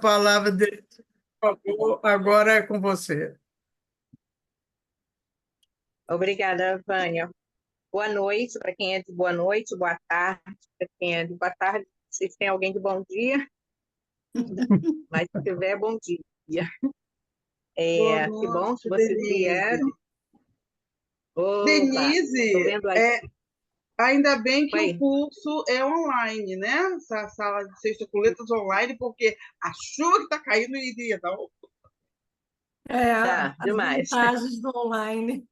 palavra, por favor, agora é com você. Obrigada, Vânia. Boa noite para quem é de boa noite, boa tarde para quem é de boa tarde. Se tem alguém de bom dia, mas se tiver, bom dia. Boa Que bom noite, que vocês Denise. vieram. Opa, estou Denise, vendo aí. ainda bem que o Oi. curso é online, né? Essa sala de Sexta com Letras online, porque a chuva que está caindo iria dar Tá, As demais. vantagens do online.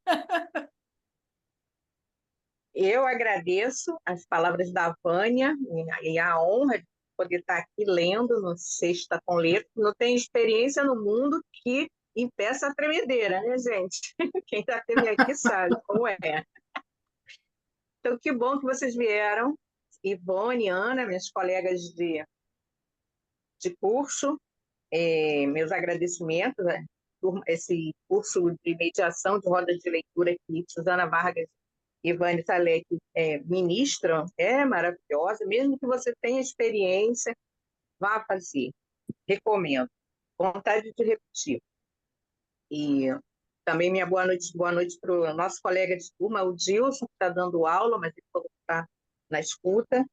Eu agradeço as palavras da Vânia e a honra de poder estar aqui lendo no Sexta com Letras. Não tem experiência no mundo que impeça a tremedeira, né, gente? Quem já esteve aqui sabe como é. Então, que bom que vocês vieram. Ivone e Ana, minhas colegas de curso, meus agradecimentos, né, por esse curso de mediação de rodas de leitura que Suzana Vargas e Ivane Salek ministram, é maravilhosa. Mesmo que você tenha experiência, vá fazer. Recomendo. Vontade de repetir. E também minha boa noite para o nosso colega de turma, o Dilson, que está dando aula, mas ele está na escuta.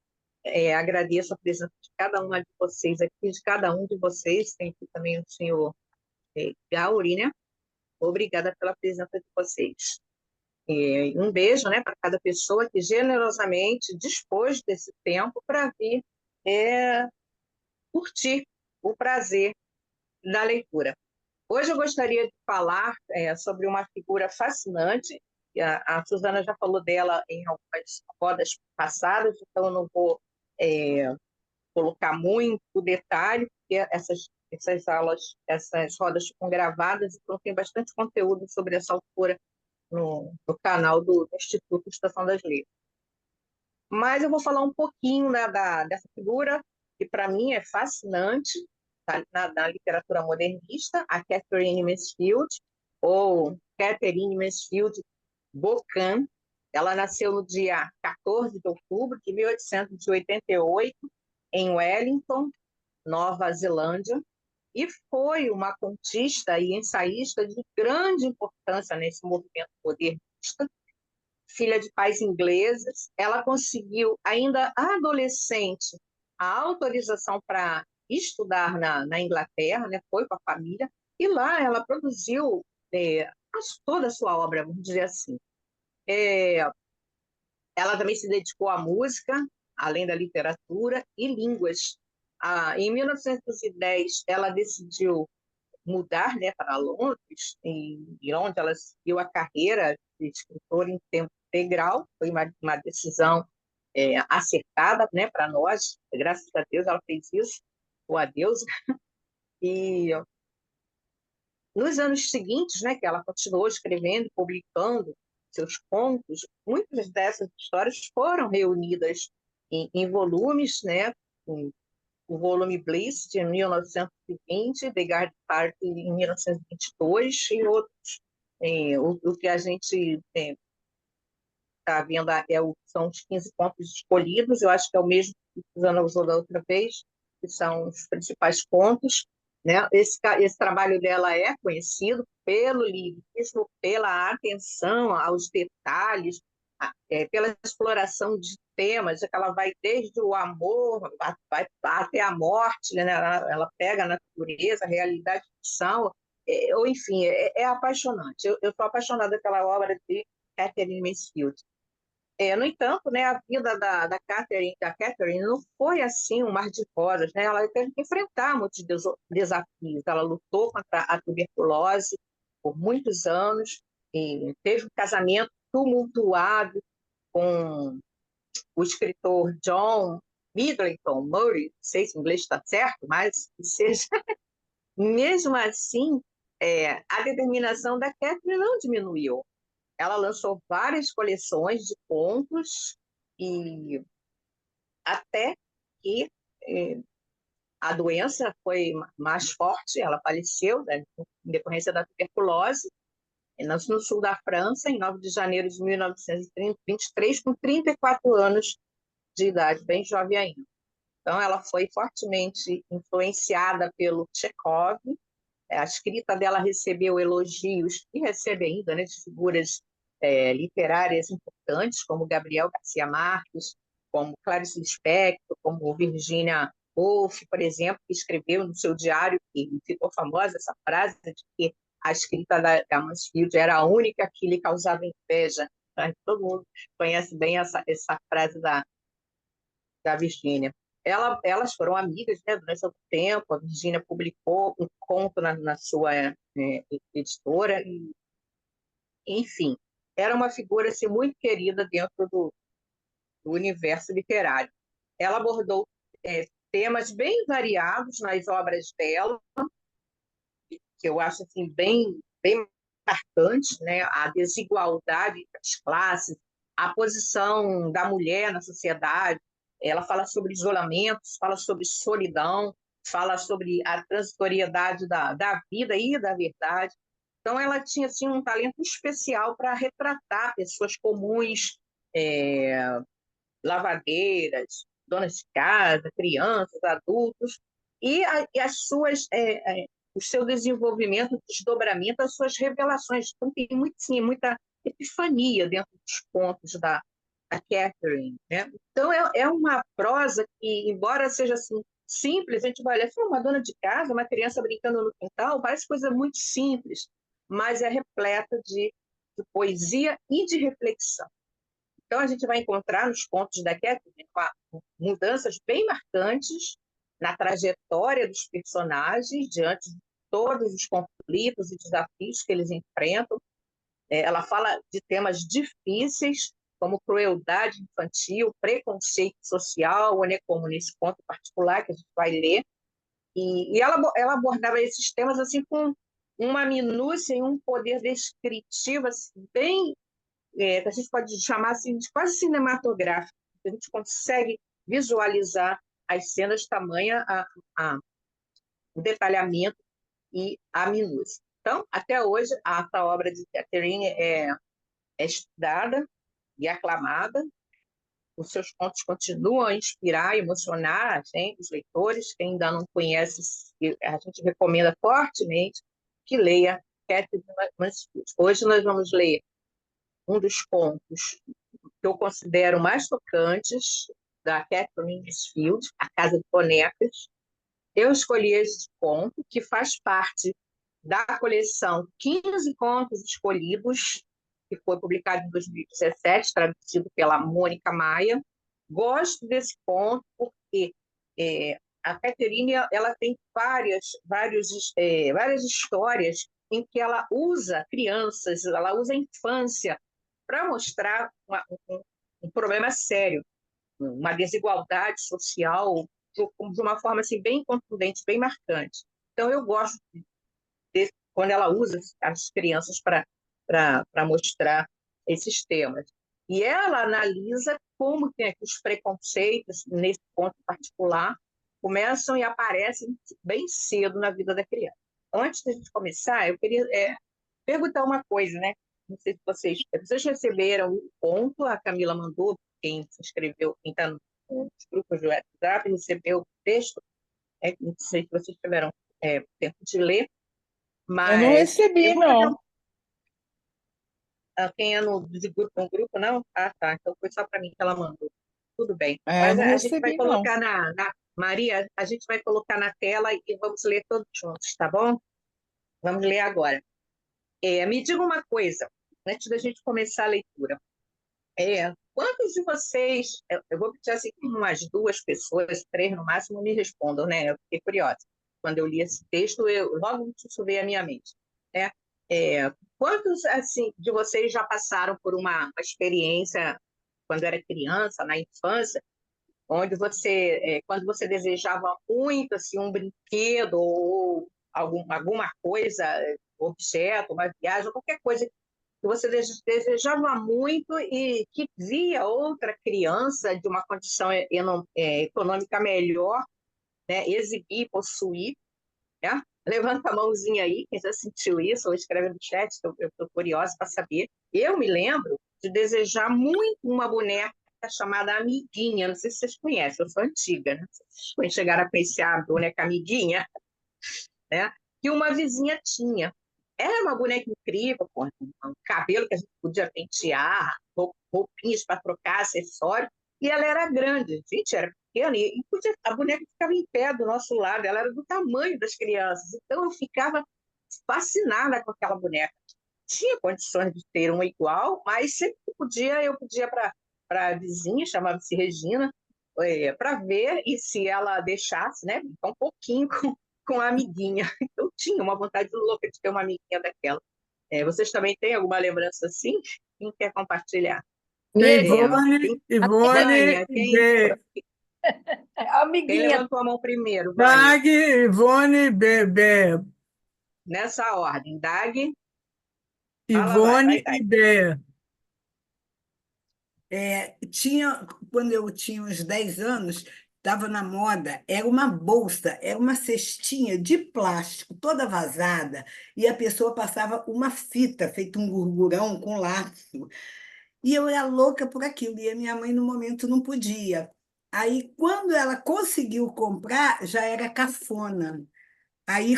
Agradeço a presença de cada uma de vocês aqui, de cada um de vocês. Tem aqui também o senhor Gauri, né? Obrigada pela presença de vocês. Um beijo, né, para cada pessoa que generosamente dispôs desse tempo para vir curtir o prazer da leitura. Hoje eu gostaria de falar sobre uma figura fascinante. A Suzana já falou dela em algumas rodas passadas, então eu não vou colocar muito detalhe, porque essas aulas, essas rodas ficam gravadas, então tem bastante conteúdo sobre essa autora no canal do Instituto Estação das Letras. Mas eu vou falar um pouquinho, né, dessa figura, que para mim é fascinante, na literatura modernista, a Catherine Mansfield, ou Catherine Mansfield Bocan. Ela nasceu no dia 14 de outubro de 1888, em Wellington, Nova Zelândia, e foi uma contista e ensaísta de grande importância nesse movimento modernista. Filha de pais ingleses, ela conseguiu, ainda adolescente, a autorização para estudar na Inglaterra, né? Foi com a família, e lá ela produziu toda a sua obra, vamos dizer assim. Ela também se dedicou à música, além da literatura e línguas. Em 1910, ela decidiu mudar, né, para Londres, e onde ela seguiu a carreira de escritora em tempo integral. Foi uma decisão acertada, né, para nós. Graças a Deus ela fez isso, ou a Deus. E nos anos seguintes, né, que ela continuou escrevendo e publicando seus contos, muitas dessas histórias foram reunidas em volumes, né, o volume Bliss, de 1920, The Garden Party, em 1922, e outros. O que a gente está vendo são os 15 contos escolhidos, eu acho que é o mesmo que a Susana usou da outra vez, que são os principais contos. Né? Esse trabalho dela é conhecido pelo lirismo, pela atenção aos detalhes, pela exploração de temas, que ela vai desde o amor, vai até a morte, né? Ela pega a natureza, a realidade, a ficção, ou enfim, é apaixonante. Eu estou apaixonada pela obra de Catherine Mansfield. No entanto, né, a vida da Catherine não foi assim um mar de rosas, né? Ela teve que enfrentar muitos desafios. Ela lutou contra a tuberculose por muitos anos, e teve um casamento tumultuado com o escritor John Middleton Murray, não sei se o inglês está certo, mas seja. Mesmo assim, a determinação da Catherine não diminuiu. Ela lançou várias coleções de contos, e até que a doença foi mais forte, ela faleceu, né, em decorrência da tuberculose, no sul da França, em 9 de janeiro de 1923, com 34 anos de idade, bem jovem ainda. Então, ela foi fortemente influenciada pelo Chekhov. A escrita dela recebeu elogios, e recebe ainda, né, de figuras literárias importantes, como Gabriel Garcia Marques, como Clarice Lispector, como Virginia Woolf, por exemplo, que escreveu no seu diário, e ficou famosa essa frase de que a escrita da Mansfield era a única que lhe causava inveja. Todo mundo conhece bem essa frase da Virginia. Elas foram amigas, né, durante algum tempo. A Virginia publicou um conto na sua editora, e, enfim, era uma figura assim, muito querida dentro do universo literário. Ela abordou temas bem variados nas obras dela, que eu acho assim, bem marcantes, né? A desigualdade entre as classes, a posição da mulher na sociedade. Ela fala sobre isolamento, fala sobre solidão, fala sobre a transitoriedade da vida e da verdade. Então, ela tinha assim, um talento especial para retratar pessoas comuns, é, lavadeiras, donas de casa, crianças, adultos, e o seu desenvolvimento, desdobramento, as suas revelações. Então, tem sim, muita epifania dentro dos contos da Catherine, né? Então, é uma prosa que, embora seja assim, simples, a gente vai olhar, uma dona de casa, uma criança brincando no quintal, parece coisa muito simples, mas é repleta de poesia e de reflexão. Então, a gente vai encontrar nos contos da Catherine mudanças bem marcantes na trajetória dos personagens diante de todos os conflitos e desafios que eles enfrentam. Ela fala de temas difíceis, como crueldade infantil, preconceito social, né, como nesse conto particular que a gente vai ler. E ela abordava esses temas assim com uma minúcia e um poder descritivo assim, bem que a gente pode chamar assim, de quase cinematográfico. A gente consegue visualizar as cenas, tamanha o detalhamento e a minúcia. Então, até hoje, a obra de Catherine é estudada e aclamada. Os seus contos continuam a inspirar e emocionar os leitores. Quem ainda não conhece, a gente recomenda fortemente que leia Catherine Mansfield. Hoje nós vamos ler um dos contos que eu considero mais tocantes da Catherine Mansfield, A Casa de Bonecas. Eu escolhi esse conto, que faz parte da coleção 15 Contos Escolhidos, que foi publicado em 2017, traduzido pela Mônica Maia. Gosto desse conto porque a Catherine ela tem várias histórias em que ela usa crianças, ela usa a infância para mostrar um problema sério, uma desigualdade social de uma forma assim, bem contundente, bem marcante. Então, eu gosto quando ela usa as crianças para mostrar esses temas. E ela analisa como tem aqui os preconceitos, nesse ponto particular, começam e aparecem bem cedo na vida da criança. Antes de a gente começar, eu queria perguntar uma coisa, né? Não sei se vocês receberam o conto, a Camila mandou, quem se inscreveu, quem está nos grupos do WhatsApp, recebeu o texto. Não sei se vocês tiveram tempo de ler, Eu não mas recebi, eu vou fazer não. quem é no grupo, não? Ah, tá. Então foi só para mim que ela mandou. Tudo bem. É, eu Mas não a gente vai recebi, não. colocar Maria, a gente vai colocar na tela e vamos ler todos juntos, tá bom? Vamos ler agora. Me diga uma coisa, antes da gente começar a leitura. Quantos de vocês, eu vou pedir assim que umas 2 pessoas, 3 no máximo, me respondam, né? Eu fiquei curiosa. Quando eu li esse texto, logo isso veio à minha mente, né? Quantos assim de vocês já passaram por uma experiência quando era criança, na infância, onde quando você desejava muito assim um brinquedo ou alguma coisa, objeto, uma viagem, qualquer coisa que você desejava muito e que via outra criança de uma condição econômica melhor, né, exibir, possuir, né? Levanta a mãozinha aí, quem já sentiu isso, ou escreve no chat, que eu estou curiosa para saber. Eu me lembro de desejar muito uma boneca chamada Amiguinha, não sei se vocês conhecem, eu sou antiga, né? Vocês chegaram a conhecer a boneca Amiguinha, né? Que uma vizinha tinha. Era uma boneca incrível, com um cabelo que a gente podia pentear, roupinhas para trocar, acessórios, e ela era grande. Gente, era pequena, e a boneca ficava em pé do nosso lado, ela era do tamanho das crianças. Então eu ficava fascinada com aquela boneca. Tinha condições de ter uma igual, mas sempre que podia, eu pedia para a vizinha, chamava-se Regina, para ver, e se ela deixasse, né, brincar um pouquinho com a amiguinha. Eu tinha uma vontade louca de ter uma amiguinha daquela. Vocês também têm alguma lembrança assim? Quem quer compartilhar? Ivone, Ganha. Ivone, B. Quem Amiguinha, levantou a mão primeiro? Vânia. Dag, Ivone, B. Nessa ordem. Dag, fala, Ivone vai. e B. quando eu tinha uns 10 anos, estava na moda, era uma bolsa, era uma cestinha de plástico, toda vazada, e a pessoa passava uma fita, feito um gurgurão com laço. E eu era louca por aquilo, e a minha mãe, no momento, não podia. Aí, quando ela conseguiu comprar, já era cafona. Aí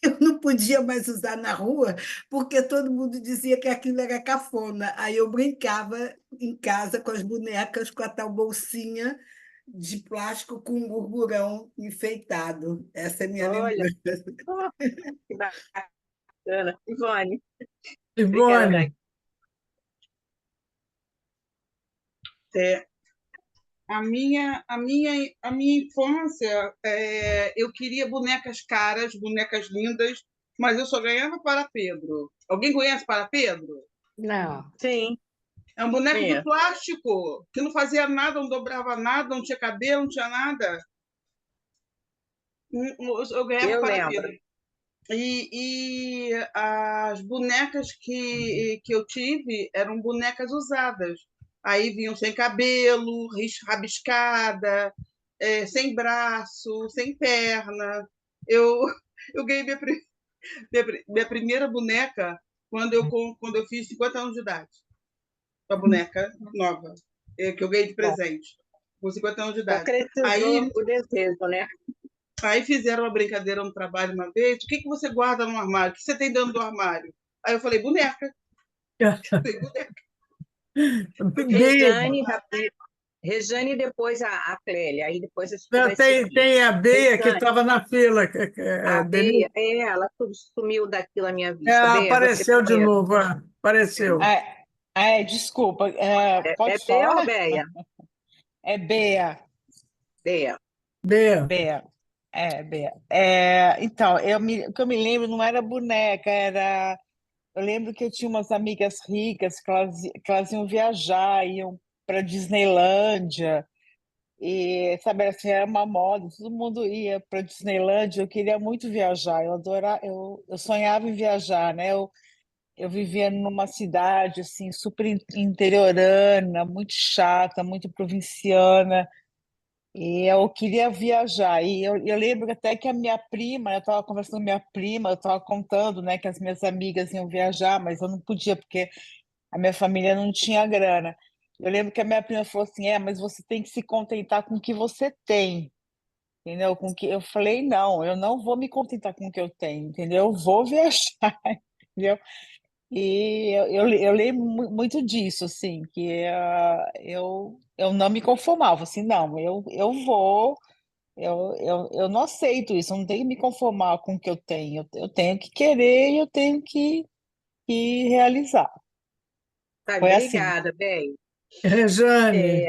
eu não podia mais usar na rua, porque todo mundo dizia que aquilo era cafona. Aí eu brincava em casa com as bonecas, com a tal bolsinha de plástico com um gurgurão enfeitado. Essa é a minha Olha, lembrança. oh, que bacana. Ivone, obrigada, Ivone, Dag. É, a minha infância, eu queria bonecas caras, bonecas lindas, mas eu só ganhava para Pedro. Alguém conhece para Pedro? Não. Sim, É um boneco de é. plástico, que não fazia nada, não dobrava nada, não tinha cabelo, não tinha nada. Eu ganhava Eu para lembro. Pedro. E as bonecas que eu tive eram bonecas usadas. Aí vinham sem cabelo, rabiscada, sem braço, sem perna. Eu, eu ganhei minha primeira boneca quando eu fiz 50 anos de idade. Uma boneca nova, que eu ganhei de Bom, presente, com 50 anos de idade. concretizou Aí o desejo, né? Aí fizeram uma brincadeira no trabalho uma vez. O que você guarda no armário? O que você tem dentro do armário? Aí eu falei, boneca. Tem boneca. B. Rejane, Rejane e depois a Clélia. Aí depois a gente vai seguir. Tem a B que Rejane, estava na fila. a Denise. Bea, ela sumiu daqui da minha vista. Bea, você Apareceu de primeiro. novo. Apareceu. Desculpa, É pode Bea ou falar? Beia? É Bea, Bea. B. Bea, Bea. Então, o que eu me lembro não era boneca, eu lembro que eu tinha umas amigas ricas que elas iam viajar, iam para Disneylândia, e, sabe, assim, era uma moda, todo mundo ia para Disneylândia, eu queria muito viajar, eu adorava, eu sonhava em viajar, né? Eu vivia numa cidade assim super interiorana, muito chata, muito provinciana, e eu queria viajar. E eu lembro até que a minha prima, eu estava conversando com minha prima, eu estava contando, né, que as minhas amigas iam viajar, mas eu não podia porque a minha família não tinha grana. Eu lembro que a minha prima falou assim: mas você tem que se contentar com o que você tem. Entendeu? Com que eu falei, não, eu não vou me contentar com o que eu tenho, entendeu? Eu vou viajar, entendeu? E eu lembro muito disso, assim, que eu não me conformava, assim, não, eu vou, eu não aceito isso, eu não tenho que me conformar com o que eu tenho, eu tenho que querer e eu tenho que realizar. Tá, Foi assim. obrigada, Bea. Rejane.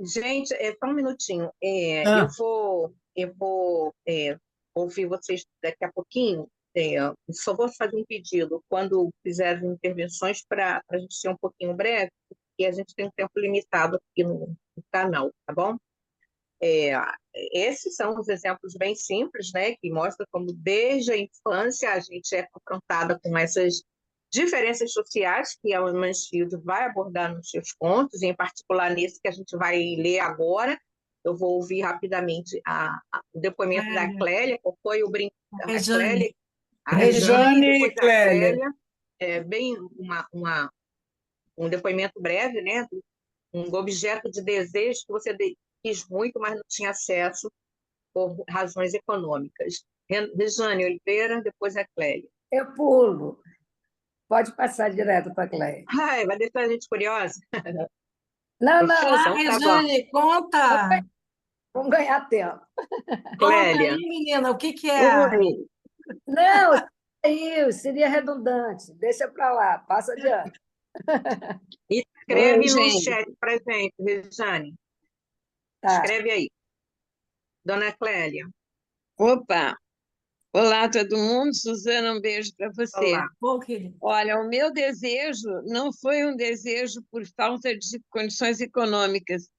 Gente, só um minutinho. Ah, Eu vou ouvir vocês daqui a pouquinho. Só vou fazer um pedido. Quando fizer as intervenções, para a gente ser um pouquinho breve, porque a gente tem um tempo limitado aqui no canal, tá bom? É, Esses são os exemplos bem simples, né, que mostram como desde a infância a gente é confrontada com essas diferenças sociais que a Mansfield vai abordar nos seus contos, e em particular nesse que a gente vai ler agora. Eu vou ouvir rapidamente o depoimento da Clélia, qual foi o brinco da Clélia, Rejane. a Rejane, Rejane depois e da Clélia. Clélia, bem um depoimento breve, né, Um objeto de desejo que você quis muito, mas não tinha acesso por razões econômicas. Rejane Oliveira, depois a Clélia. Eu pulo. Pode passar direto para a Cleia. Ai, vai deixar a gente curiosa? Não, não, Então, tá bom. Rejane, conta. vamos ganhar tempo. Conta Clélia. aí, menina, o que que é? Oi. Não, aí seria redundante. Deixa para lá, passa adiante. Escreve Oi, no gente. chat para gente, Rejane. Tá. Escreve aí. Dona Clélia. Opa! Olá, todo mundo. Suzana, um beijo para você. Olá. Bom, querido. Olha, o meu desejo não foi um desejo por falta de condições econômicas.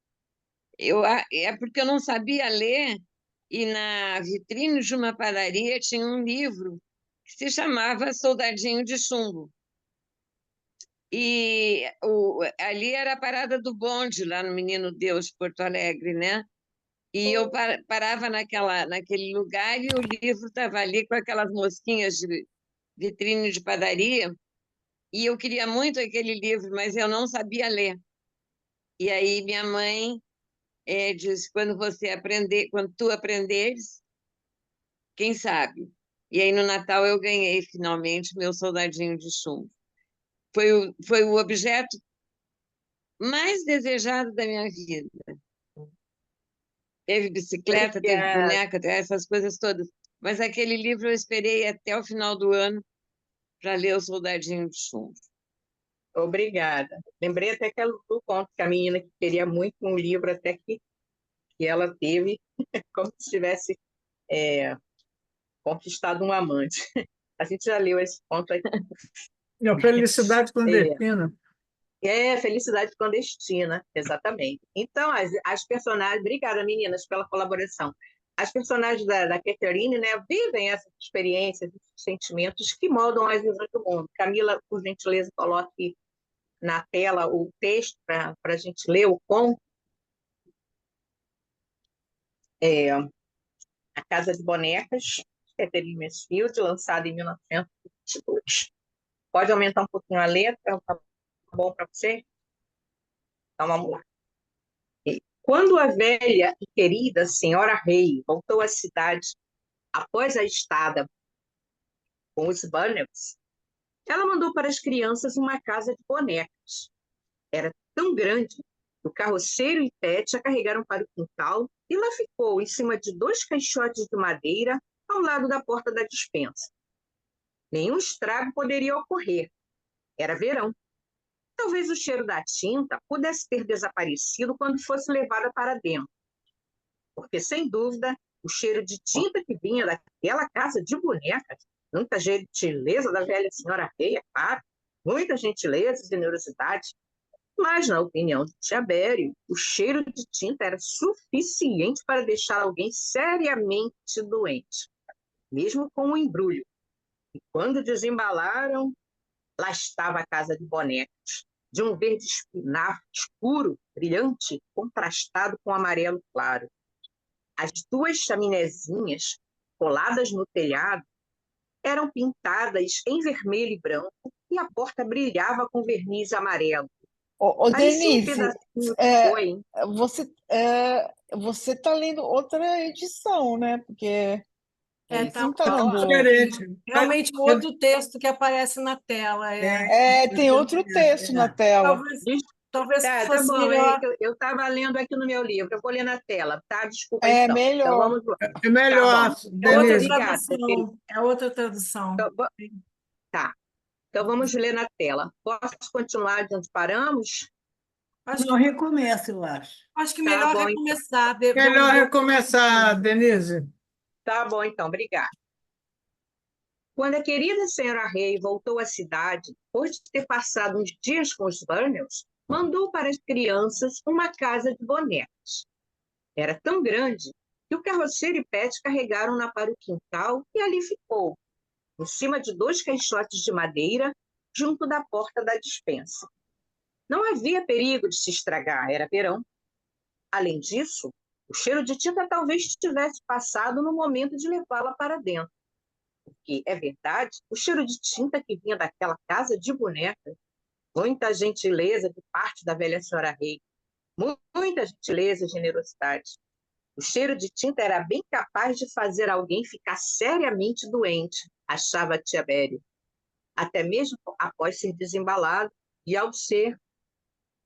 É porque eu não sabia ler e na vitrine de uma padaria tinha um livro que se chamava Soldadinho de Chumbo. E ali era a parada do bonde, lá no Menino Deus, Porto Alegre, né? E eu parava naquele lugar e o livro estava ali com aquelas mosquinhas de vitrine de padaria, e eu queria muito aquele livro, mas eu não sabia ler. E aí minha mãe disse, quando tu aprenderes, quem sabe? E aí no Natal eu ganhei finalmente meu soldadinho de chumbo. Foi o objeto mais desejado da minha vida. Teve bicicleta, teve Obrigada. boneca, teve essas coisas todas. Mas aquele livro eu esperei até o final do ano para ler o Soldadinho de Chumbo. Obrigada. Lembrei até que do conto que a menina que queria muito um livro até que ela teve, como se tivesse conquistado um amante. A gente já leu esse conto aqui. E a felicidade clandestina. Felicidade clandestina, exatamente. Então, as personagens... Obrigada, meninas, pela colaboração. As personagens da Catherine, né, vivem essas experiências, esses sentimentos que moldam as visões do mundo. Camila, por gentileza, coloque na tela o texto para a gente ler o conto. A Casa de Bonecas, Catherine Mansfield, lançada em 1922. Pode aumentar um pouquinho a letra? Tá bom para você? Então, vamos lá. Quando a velha e querida senhora Rei voltou à cidade após a estada com os Burners, ela mandou para as crianças uma casa de bonecas. Era tão grande que o carroceiro e Pet a carregaram para o quintal e lá ficou, em cima de 2 caixotes de madeira, ao lado da porta da despensa. Nenhum estrago poderia ocorrer. Era verão. Talvez o cheiro da tinta pudesse ter desaparecido quando fosse levada para dentro. Porque, sem dúvida, o cheiro de tinta que vinha daquela casa de bonecas, muita gentileza da velha senhora Rei, é claro, muita gentileza e generosidade, mas, na opinião de Tiabério, o cheiro de tinta era suficiente para deixar alguém seriamente doente, mesmo com o embrulho. E quando desembalaram, lá estava a casa de bonecas, de um verde espinafre escuro, brilhante, contrastado com amarelo claro. As 2 chaminézinhas, coladas no telhado, eram pintadas em vermelho e branco e a porta brilhava com verniz amarelo. Parecia um Denise, pedacinho... Oi. você está lendo outra edição, né? Porque Tá não está dando... diferente. Realmente, outro texto que aparece na tela. tem outro texto na tela. Talvez Tá fosse bom, melhor. eu estava lendo aqui no meu livro, eu vou ler na tela, tá? Desculpa, É então. melhor. Então, vamos lá. É melhor, Tá bom. Denise. Obrigada. É outra tradução. Tá. Então, vamos ler na tela. Posso continuar de onde paramos? Não, recomeça, eu acho. Acho que melhor bom, recomeçar. Melhor recomeçar, Denise. Tá bom, então, obrigada. Quando a querida senhora Rei voltou à cidade, depois de ter passado uns dias com os Burners, mandou para as crianças uma casa de bonecas. Era tão grande que o carroceiro e Pet carregaram-na para o quintal e ali ficou, em cima de 2 caixotes de madeira, junto da porta da despensa. Não havia perigo de se estragar, era verão. Além disso, o cheiro de tinta talvez tivesse passado no momento de levá-la para dentro. Porque, é verdade, o cheiro de tinta que vinha daquela casa de bonecas, muita gentileza de parte da velha senhora Rei, Muita gentileza e generosidade. O cheiro de tinta era bem capaz de fazer alguém ficar seriamente doente, achava a tia Béria, até mesmo após ser desembalado, e ao ser,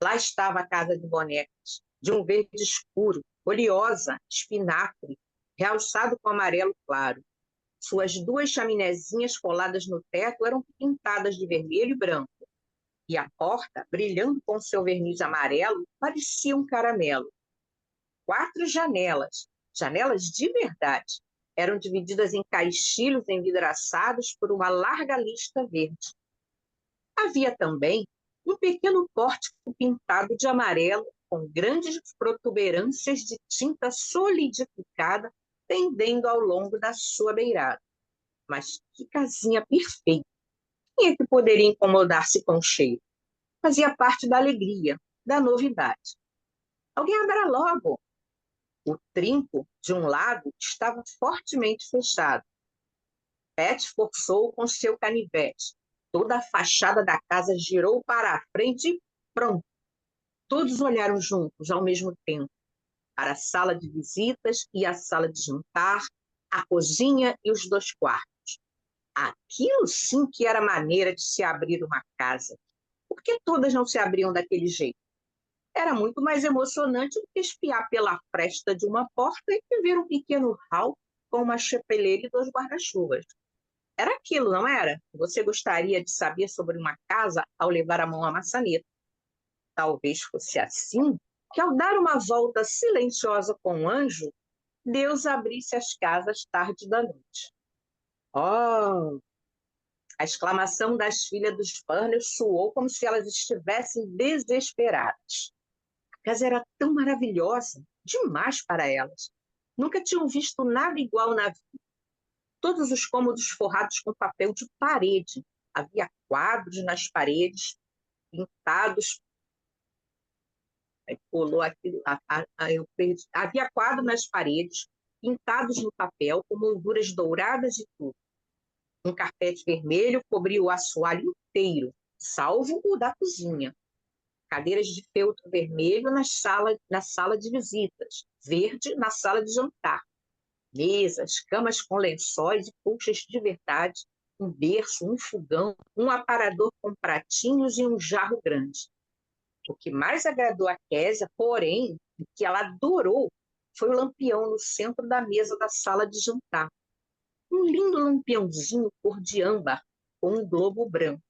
lá estava a casa de bonecas, de um verde escuro, oleosa, espinafre, realçado com amarelo claro. Suas duas chaminézinhas coladas no teto eram pintadas de vermelho e branco, e a porta, brilhando com seu verniz amarelo, parecia um caramelo. 4 janelas, janelas de verdade, eram divididas em caixilhos envidraçados por uma larga lista verde. Havia também um pequeno pórtico pintado de amarelo, com grandes protuberâncias de tinta solidificada pendendo ao longo da sua beirada. Mas que casinha perfeita! Quem é que poderia incomodar-se com o cheiro? Fazia parte da alegria, da novidade. Alguém abra logo! O trinco de um lado estava fortemente fechado. Pet forçou com seu canivete. Toda a fachada da casa girou para a frente e pronto. Todos olharam juntos ao mesmo tempo para a sala de visitas e a sala de jantar, a cozinha e os 2 quartos. Aquilo sim que era maneira de se abrir uma casa. Por que todas não se abriam daquele jeito? Era muito mais emocionante do que espiar pela fresta de uma porta e ver um pequeno hall com uma chapeleira e 2 guarda-chuvas. Era aquilo, não era? Você gostaria de saber sobre uma casa ao levar a mão à maçaneta. Talvez fosse assim que, ao dar uma volta silenciosa com o anjo, Deus abrisse as casas tarde da noite. Oh! A exclamação das filhas dos Burners soou como se elas estivessem desesperadas. A casa era tão maravilhosa, demais para elas. Nunca tinham visto nada igual na vida. Todos os cômodos forrados com papel de parede. Havia quadros nas paredes, pintados. Pulou aquilo, eu perdi. Havia quadros nas paredes, pintados no papel, com molduras douradas e tudo. Um carpete vermelho cobria o assoalho inteiro, salvo o da cozinha. Cadeiras de feltro vermelho na sala de visitas, verde na sala de jantar. Mesas, camas com lençóis e colchas de verdade, um berço, um fogão, um aparador com pratinhos e um jarro grande. O que mais agradou a Késia, porém, o que ela adorou, foi o lampião no centro da mesa da sala de jantar. Um lindo lampiãozinho cor de âmbar, com um globo branco.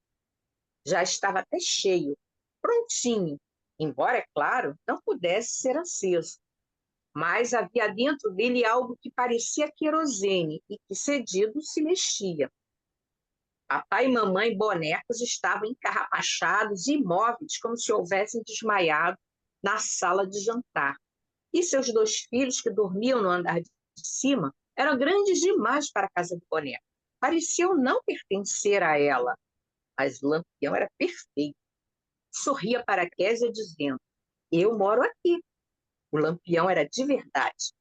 Já estava até cheio, prontinho, embora, é claro, não pudesse ser aceso. Mas havia dentro dele algo que parecia querosene e que, cedido, se mexia. Papai e mamãe bonecos estavam encarrapachados e imóveis, como se houvessem desmaiado na sala de jantar. E seus 2 filhos, que dormiam no andar de cima, eram grandes demais para a casa de boneca. Pareciam não pertencer a ela, mas o lampião era perfeito. Sorria para a Késia, dizendo: eu moro aqui. O lampião era de verdade.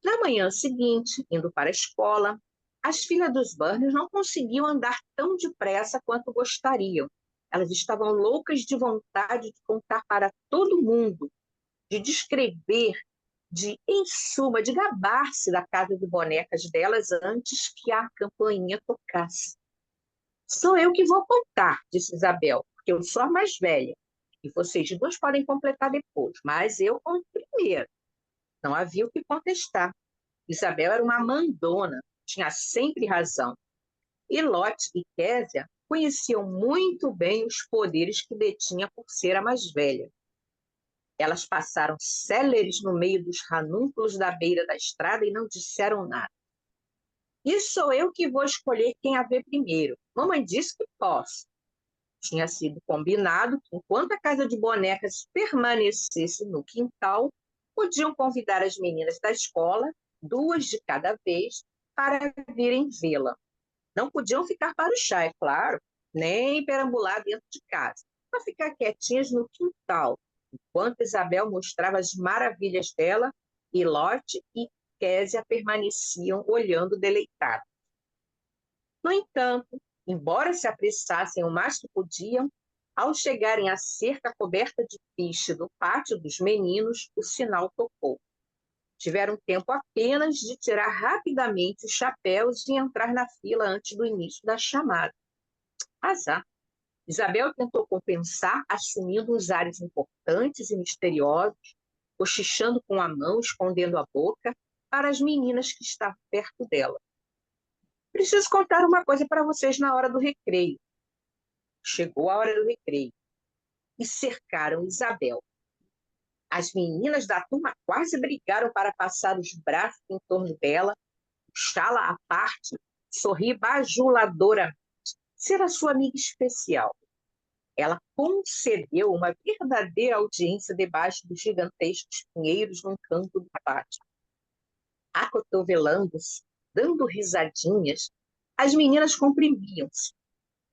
Na manhã seguinte, indo para a escola, as filhas dos Burners não conseguiam andar tão depressa quanto gostariam. Elas estavam loucas de vontade de contar para todo mundo, de descrever, em suma, de gabar-se da casa de bonecas delas antes que a campainha tocasse. Sou eu que vou contar, disse Isabel, porque eu sou a mais velha, e vocês 2 podem completar depois, mas eu conto primeiro. Não havia o que contestar. Isabel era uma mandona, tinha sempre razão. E Lotte e Késia conheciam muito bem os poderes que detinha por ser a mais velha. Elas passaram céleres no meio dos ranúnculos da beira da estrada e não disseram nada. E sou eu que vou escolher quem a vê primeiro. Mamãe disse que posso. Tinha sido combinado que, enquanto a casa de bonecas permanecesse no quintal, podiam convidar as meninas da escola, 2 de cada vez, para virem vê-la. Não podiam ficar para o chá, é claro, nem perambular dentro de casa, para ficar quietinhas no quintal, enquanto Isabel mostrava as maravilhas dela e Lotte e Késia permaneciam olhando deleitados. No entanto, embora se apressassem o mais que podiam, Ao chegarem à cerca coberta de piche do pátio dos meninos, o sinal tocou. Tiveram tempo apenas de tirar rapidamente os chapéus e entrar na fila antes do início da chamada. Azar. Isabel tentou compensar, assumindo uns ares importantes e misteriosos, cochichando com a mão, escondendo a boca, para as meninas que estavam perto dela. Preciso contar uma coisa para vocês na hora do recreio. Chegou a hora do recreio e cercaram Isabel. As meninas da turma quase brigaram para passar os braços em torno dela, puxá-la à parte, sorrir bajuladoramente, ser a sua amiga especial. Ela concedeu uma verdadeira audiência debaixo dos gigantescos pinheiros num canto do pátio. Acotovelando-se, dando risadinhas, as meninas comprimiam-se.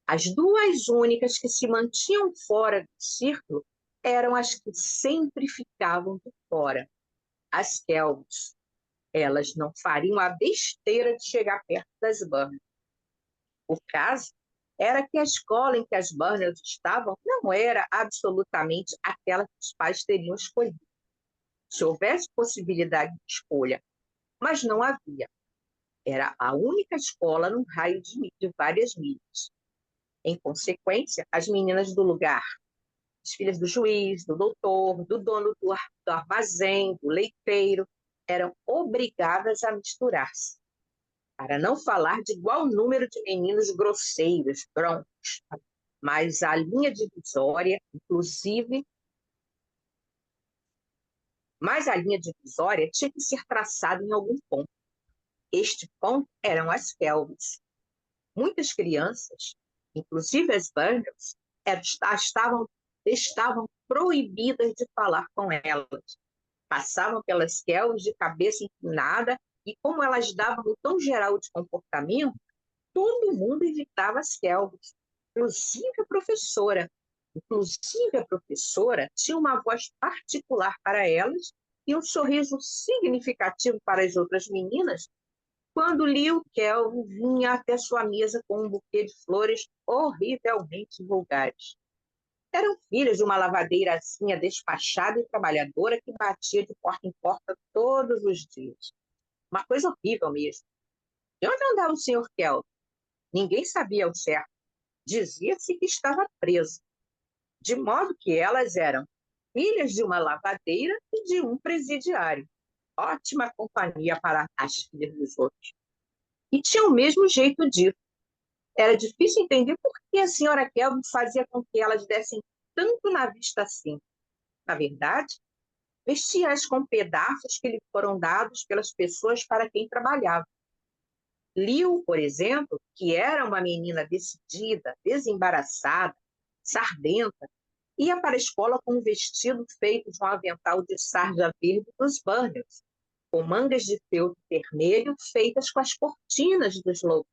As duas únicas que se mantinham fora do círculo eram as que sempre ficavam de fora, as Kelvins. Elas não fariam a besteira de chegar perto das Burners. O caso era que a escola em que as Burners estavam não era absolutamente aquela que os pais teriam escolhido. Se houvesse possibilidade de escolha, mas não havia. Era a única escola num raio de várias milhas. Em consequência, as meninas do lugar, as filhas do juiz, do doutor, do dono do armazém, do leiteiro, eram obrigadas a misturar-se. Para não falar de igual número de meninos grosseiros, broncos. Mas a linha divisória, tinha que ser traçada em algum ponto. Este ponto eram as Kelvins. Muitas crianças, inclusive as Burners, estavam proibidas de falar com elas. Passavam pelas Kelvins de cabeça inclinada e, como elas davam o tom geral de comportamento, todo mundo evitava as Kelvins, inclusive a professora. Inclusive a professora tinha uma voz particular para elas e um sorriso significativo para as outras meninas quando Lil Kelvin vinha até sua mesa com um buquê de flores horrivelmente vulgares. Eram filhas de uma lavadeirazinha despachada e trabalhadora que batia de porta em porta todos os dias. Uma coisa horrível mesmo. De onde andava o Sr. Kelvin? Ninguém sabia ao certo. Dizia-se que estava preso. De modo que elas eram filhas de uma lavadeira e de um presidiário. Ótima companhia para as filhas dos outros. E tinha o mesmo jeito disso. Era difícil entender por que a senhora Kelvin fazia com que elas dessem tanto na vista assim. Na verdade, vestia-as com pedaços que lhe foram dados pelas pessoas para quem trabalhava. Lil, por exemplo, que era uma menina decidida, desembaraçada, sardenta, ia para a escola com um vestido feito de um avental de sarja verde dos Burners, com mangas de feltro vermelho feitas com as cortinas dos lobos.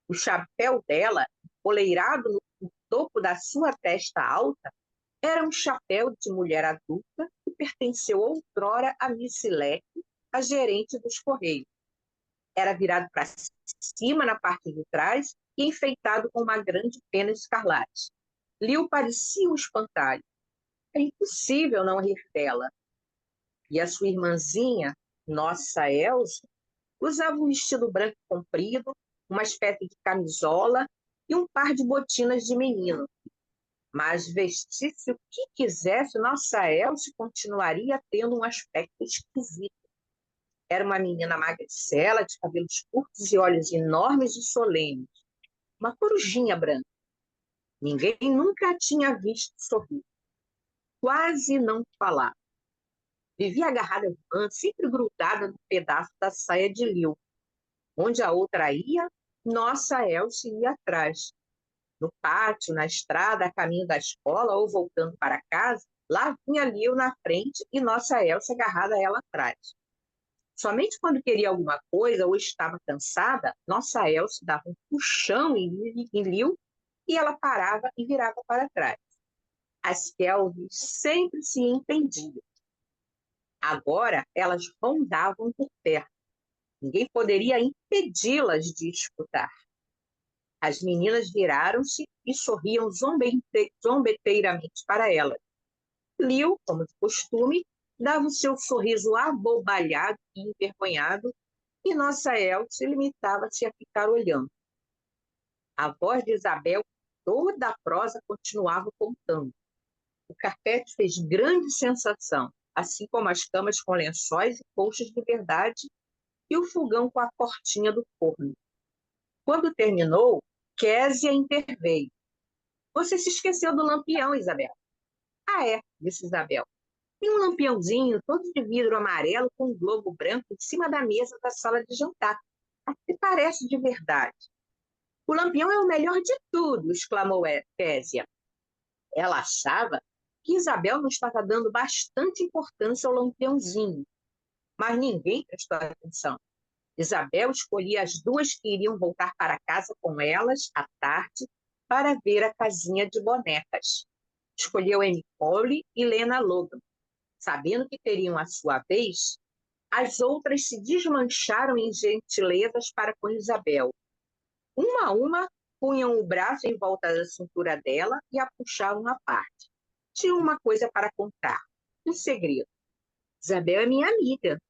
O chapéu dela, empoleirado no topo da sua testa alta, era um chapéu de mulher adulta que pertenceu outrora a Miss Leck, a gerente dos Correios. Era virado para cima na parte de trás e enfeitado com uma grande pena escarlate. Lil parecia um espantalho. É impossível não rir dela. E a sua irmãzinha, nossa Elsa, usava um vestido branco comprido, uma espécie de camisola e um par de botinas de menino. Mas vestisse o que quisesse, nossa Elsa continuaria tendo um aspecto esquisito. Era uma menina magricela, de cabelos curtos e olhos enormes e solenes. Uma corujinha branca. Ninguém nunca a tinha visto sorrir. Quase não falava. Vivia agarrada à irmã, sempre grudada no pedaço da saia de Lil. Onde a outra ia, nossa Elsa ia atrás. No pátio, na estrada, a caminho da escola ou voltando para casa, lá vinha Lil na frente e nossa Elsa agarrada a ela atrás. Somente quando queria alguma coisa ou estava cansada, nossa Elsa dava um puxão em Lil e ela parava e virava para trás. As Kelvins sempre se entendiam. Agora elas rondavam por perto. Ninguém poderia impedi-las de escutar. As meninas viraram-se e sorriam zombeteiramente para ela. Liu, como de costume, dava o seu sorriso abobalhado e envergonhado, e nossa Elsie limitava-se a ficar olhando. A voz de Isabel, toda a prosa, continuava contando. O carpete fez grande sensação, assim como as camas com lençóis e colchas de verdade e o fogão com a portinha do forno. Quando terminou, Késia interveio. Você se esqueceu do lampião, Isabel. Ah, é, disse Isabel. Tem um lampiãozinho todo de vidro amarelo com um globo branco em cima da mesa da sala de jantar. Até parece de verdade. O lampião é o melhor de tudo, exclamou Késia. Ela achava que Isabel não estava dando bastante importância ao lampiãozinho, mas ninguém prestou atenção. Isabel escolhia as duas que iriam voltar para casa com elas à tarde para ver a casinha de bonecas. Escolheu Amy Cole e Lena Logan. Sabendo que teriam a sua vez, as outras se desmancharam em gentilezas para com Isabel. Uma a uma, punham o braço em volta da cintura dela e a puxavam à parte. Tinha uma coisa para contar, um segredo. Isabel é minha amiga.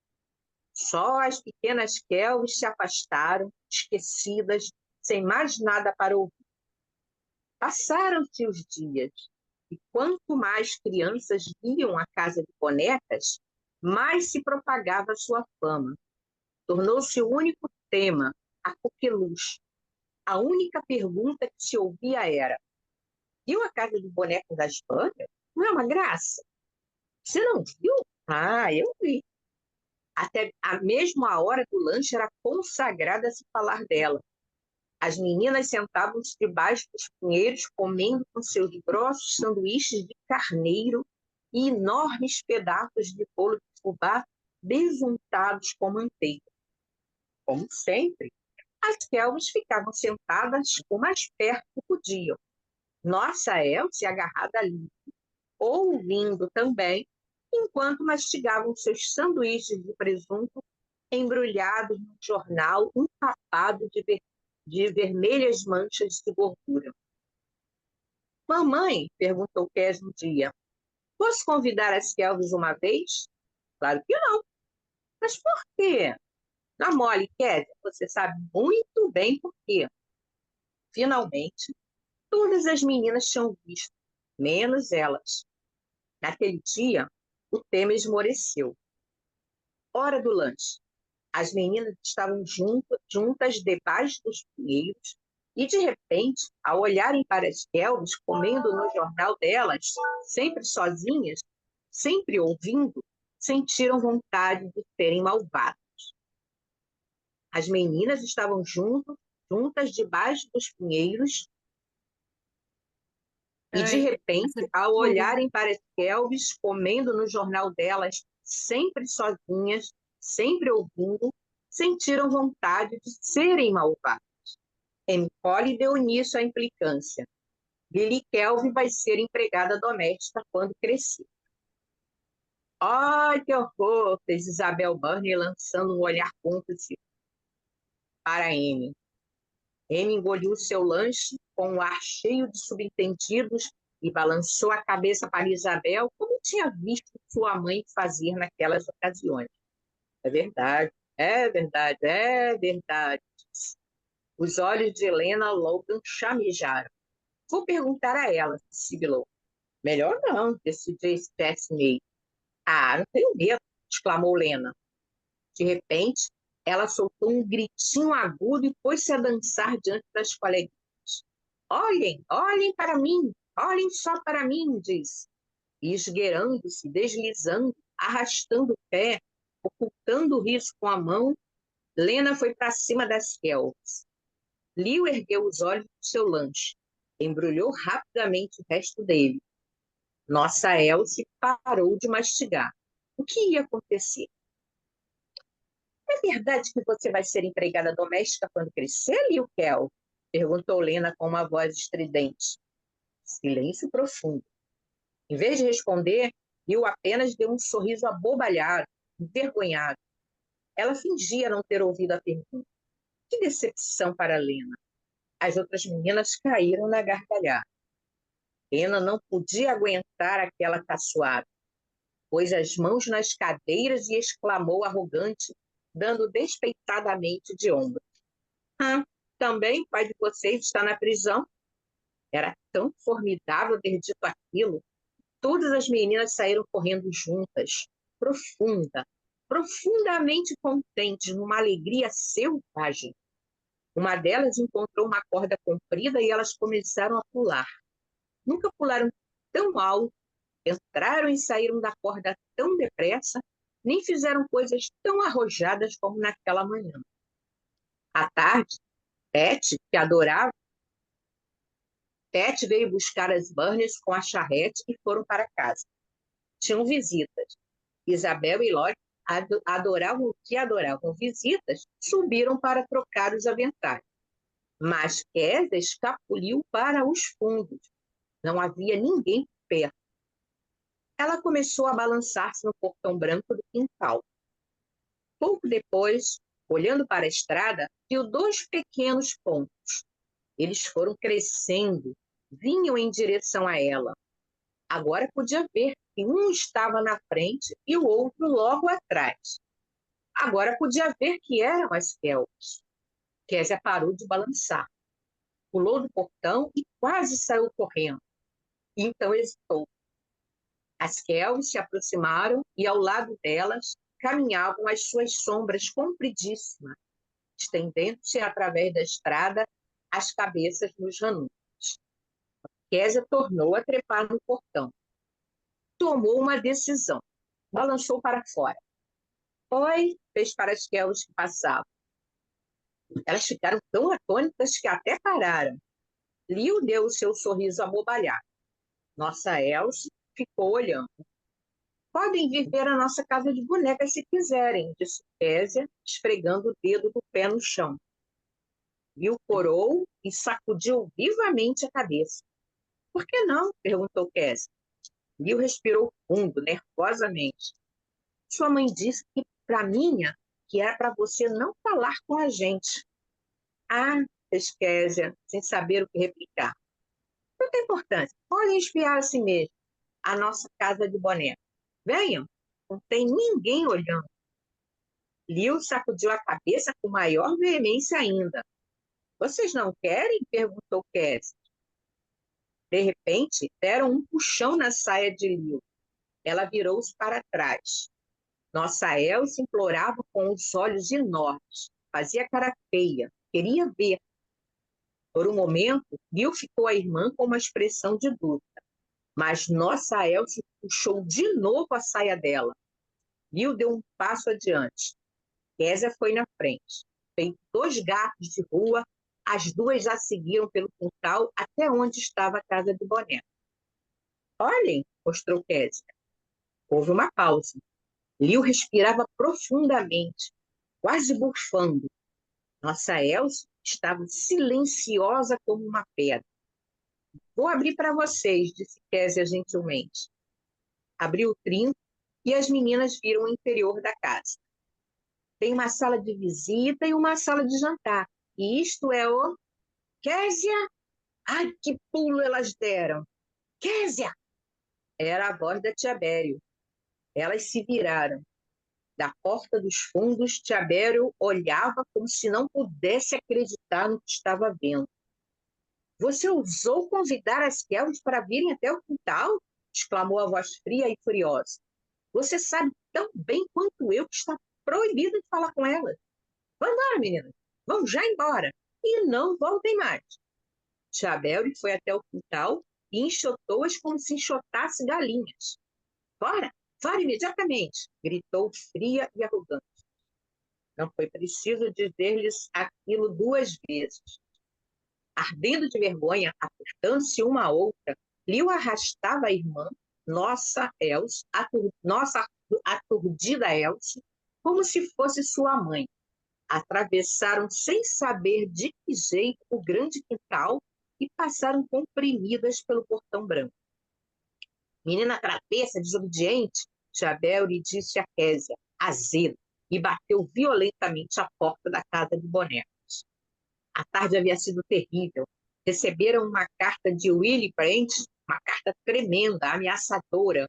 Só as pequenas Kelvys se afastaram, esquecidas, sem mais nada para ouvir. Passaram-se os dias, e quanto mais crianças iam à casa de bonecas, mais se propagava a sua fama. Tornou-se o único tema, a coqueluche. A única pergunta que se ouvia era: viu a casa de bonecas da Espanha? Não é uma graça? Você não viu? Ah, eu vi. Até mesmo a hora do lanche era consagrada a se falar dela. As meninas sentavam-se debaixo dos pinheiros, comendo com seus grossos sanduíches de carneiro e enormes pedaços de bolo de fubá besuntados com manteiga. Como sempre, as Kelvys ficavam sentadas o mais perto que podiam. Nossa Elsie agarrada ali, ouvindo também, enquanto mastigavam seus sanduíches de presunto embrulhados num jornal empapado de vermelhas manchas de gordura. Mamãe, perguntou Kes um dia, posso convidar as Kelvys uma vez? Claro que não. Mas por quê? Na mole, Kes, você sabe muito bem por quê. Finalmente, todas as meninas tinham visto, menos elas. Naquele dia, o tema esmoreceu. Hora do lanche. As meninas estavam juntas debaixo dos pinheiros e, de repente, ao olharem para as Kelvys comendo no jornal delas, sempre sozinhas, sempre ouvindo, sentiram vontade de serem malvadas. As meninas estavam juntas debaixo dos pinheiros e, de repente, ao olharem para as Kelvys comendo no jornal delas, sempre sozinhas, sempre ouvindo, sentiram vontade de serem malvadas. Amy Cole deu nisso a implicância. Lily Kelvy vai ser empregada doméstica quando crescer. Ai, que horror! Fez Isabel Burney, lançando um olhar cúmplice para Amy. Amy engoliu seu lanche com um ar cheio de subentendidos e balançou a cabeça para Isabel, como tinha visto sua mãe fazer naquelas ocasiões. É verdade, é verdade, é verdade. Os olhos de Helena Logan chamejaram. Vou perguntar a ela, sibilou. Melhor não, decidiu Stephanie. Ah, não tenho medo, exclamou Lena. De repente, ela soltou um gritinho agudo e pôs-se a dançar diante das coleguinhas. Olhem, olhem para mim, olhem só para mim, disse. E esgueirando-se, deslizando, arrastando o pé, ocultando o riso com a mão, Lena foi para cima das Kelvys. Liu ergueu os olhos do seu lanche, embrulhou rapidamente o resto dele. Nossa Elsie parou de mastigar. O que ia acontecer? É verdade que você vai ser empregada doméstica quando crescer, Liu Kel? Perguntou Lena com uma voz estridente. Silêncio profundo. Em vez de responder, Liu apenas deu um sorriso abobalhado, envergonhado. Ela fingia não ter ouvido a pergunta. Que decepção para Lena. As outras meninas caíram na gargalhada. Helena não podia aguentar aquela caçoada. Pôs as mãos nas cadeiras e exclamou arrogante, dando despeitadamente de ombros. Também o pai de vocês está na prisão? Era tão formidável ter dito aquilo. Todas as meninas saíram correndo juntas, profundamente contentes, numa alegria selvagem. Uma delas encontrou uma corda comprida e elas começaram a pular. Nunca pularam tão alto, entraram e saíram da corda tão depressa, nem fizeram coisas tão arrojadas como naquela manhã. À tarde, Tete, que adorava, Tete veio buscar as Burnes com a charrete e foram para casa. Tinham visitas. Isabel e Lottie adoravam visitas, subiram para trocar os aventais. Mas Kézia escapuliu para os fundos. Não havia ninguém perto. Ela começou a balançar-se no portão branco do quintal. Pouco depois, olhando para a estrada, viu 2 pequenos pontos. Eles foram crescendo, vinham em direção a ela. Agora podia ver que um estava na frente e o outro logo atrás. Agora podia ver que eram as Kelpies. Kézia parou de balançar. Pulou do portão e quase saiu correndo. Então hesitou. As Kelpies se aproximaram e, ao lado delas, caminhavam as suas sombras compridíssimas, estendendo-se através da estrada as cabeças nos ranunhos. Kézia tornou a trepar no portão. Tomou uma decisão. Balançou para fora. Oi, fez para as Kelpies que passavam. Elas ficaram tão atônitas que até pararam. Liu deu o seu sorriso abobalhado. Nossa Elsie ficou olhando. Podem viver a nossa casa de bonecas se quiserem, disse Kézia, esfregando o dedo do pé no chão. Liu corou e sacudiu vivamente a cabeça. Por que não? Perguntou Kézia. Liu respirou fundo, nervosamente. Sua mãe disse que que era para você não falar com a gente. Fez Kézia, sem saber o que replicar. Não tem importância. Podem espiar a si mesmo. A nossa casa de boneca. Venham. Não tem ninguém olhando. Liu sacudiu a cabeça com maior veemência ainda. Vocês não querem? Perguntou Kézia. De repente, deram um puxão na saia de Liu. Ela virou-se para trás. Nossa Elsie implorava com os olhos enormes. Fazia cara feia. Queria ver. Por um momento, Liu ficou a irmã com uma expressão de dúvida. Mas nossa Elsie puxou de novo a saia dela. Liu deu um passo adiante. Kézia foi na frente. Feito 2 gatos de rua, as duas a seguiram pelo quintal até onde estava a casa de boneca. Olhem, mostrou Kézia. Houve uma pausa. Liu respirava profundamente, quase bufando. Nossa Elsie estava silenciosa como uma pedra. Vou abrir para vocês, disse Kézia gentilmente. Abriu o trinco e as meninas viram o interior da casa. Tem uma sala de visita e uma sala de jantar. E isto é o... Kézia! Ai, que pulo elas deram! Kézia! Era a voz da tia Bério. Elas se viraram. Da porta dos fundos, tia Bério olhava como se não pudesse acreditar no que estava vendo. Você ousou convidar as Kelpies para virem até o quintal? Exclamou a voz fria e furiosa. Você sabe tão bem quanto eu que está proibido de falar com elas. Vão embora, meninas. Vão já embora. E não voltem mais. Tia Bério foi até o quintal e enxotou-as como se enxotasse galinhas. Fora! Fora imediatamente! Gritou fria e arrogante. Não foi preciso dizer-lhes aquilo 2 vezes. Ardendo de vergonha, apertando-se uma à outra, Liu arrastava a irmã, nossa aturdida Elsie, como se fosse sua mãe. Atravessaram sem saber de que jeito o grande quintal e passaram comprimidas pelo portão branco. Menina trapeça, desobediente, tia Bério disse a Kézia, azeda, e bateu violentamente a porta da casa de bonecas. A tarde havia sido terrível. Receberam uma carta de Willie Brent, uma carta tremenda, ameaçadora,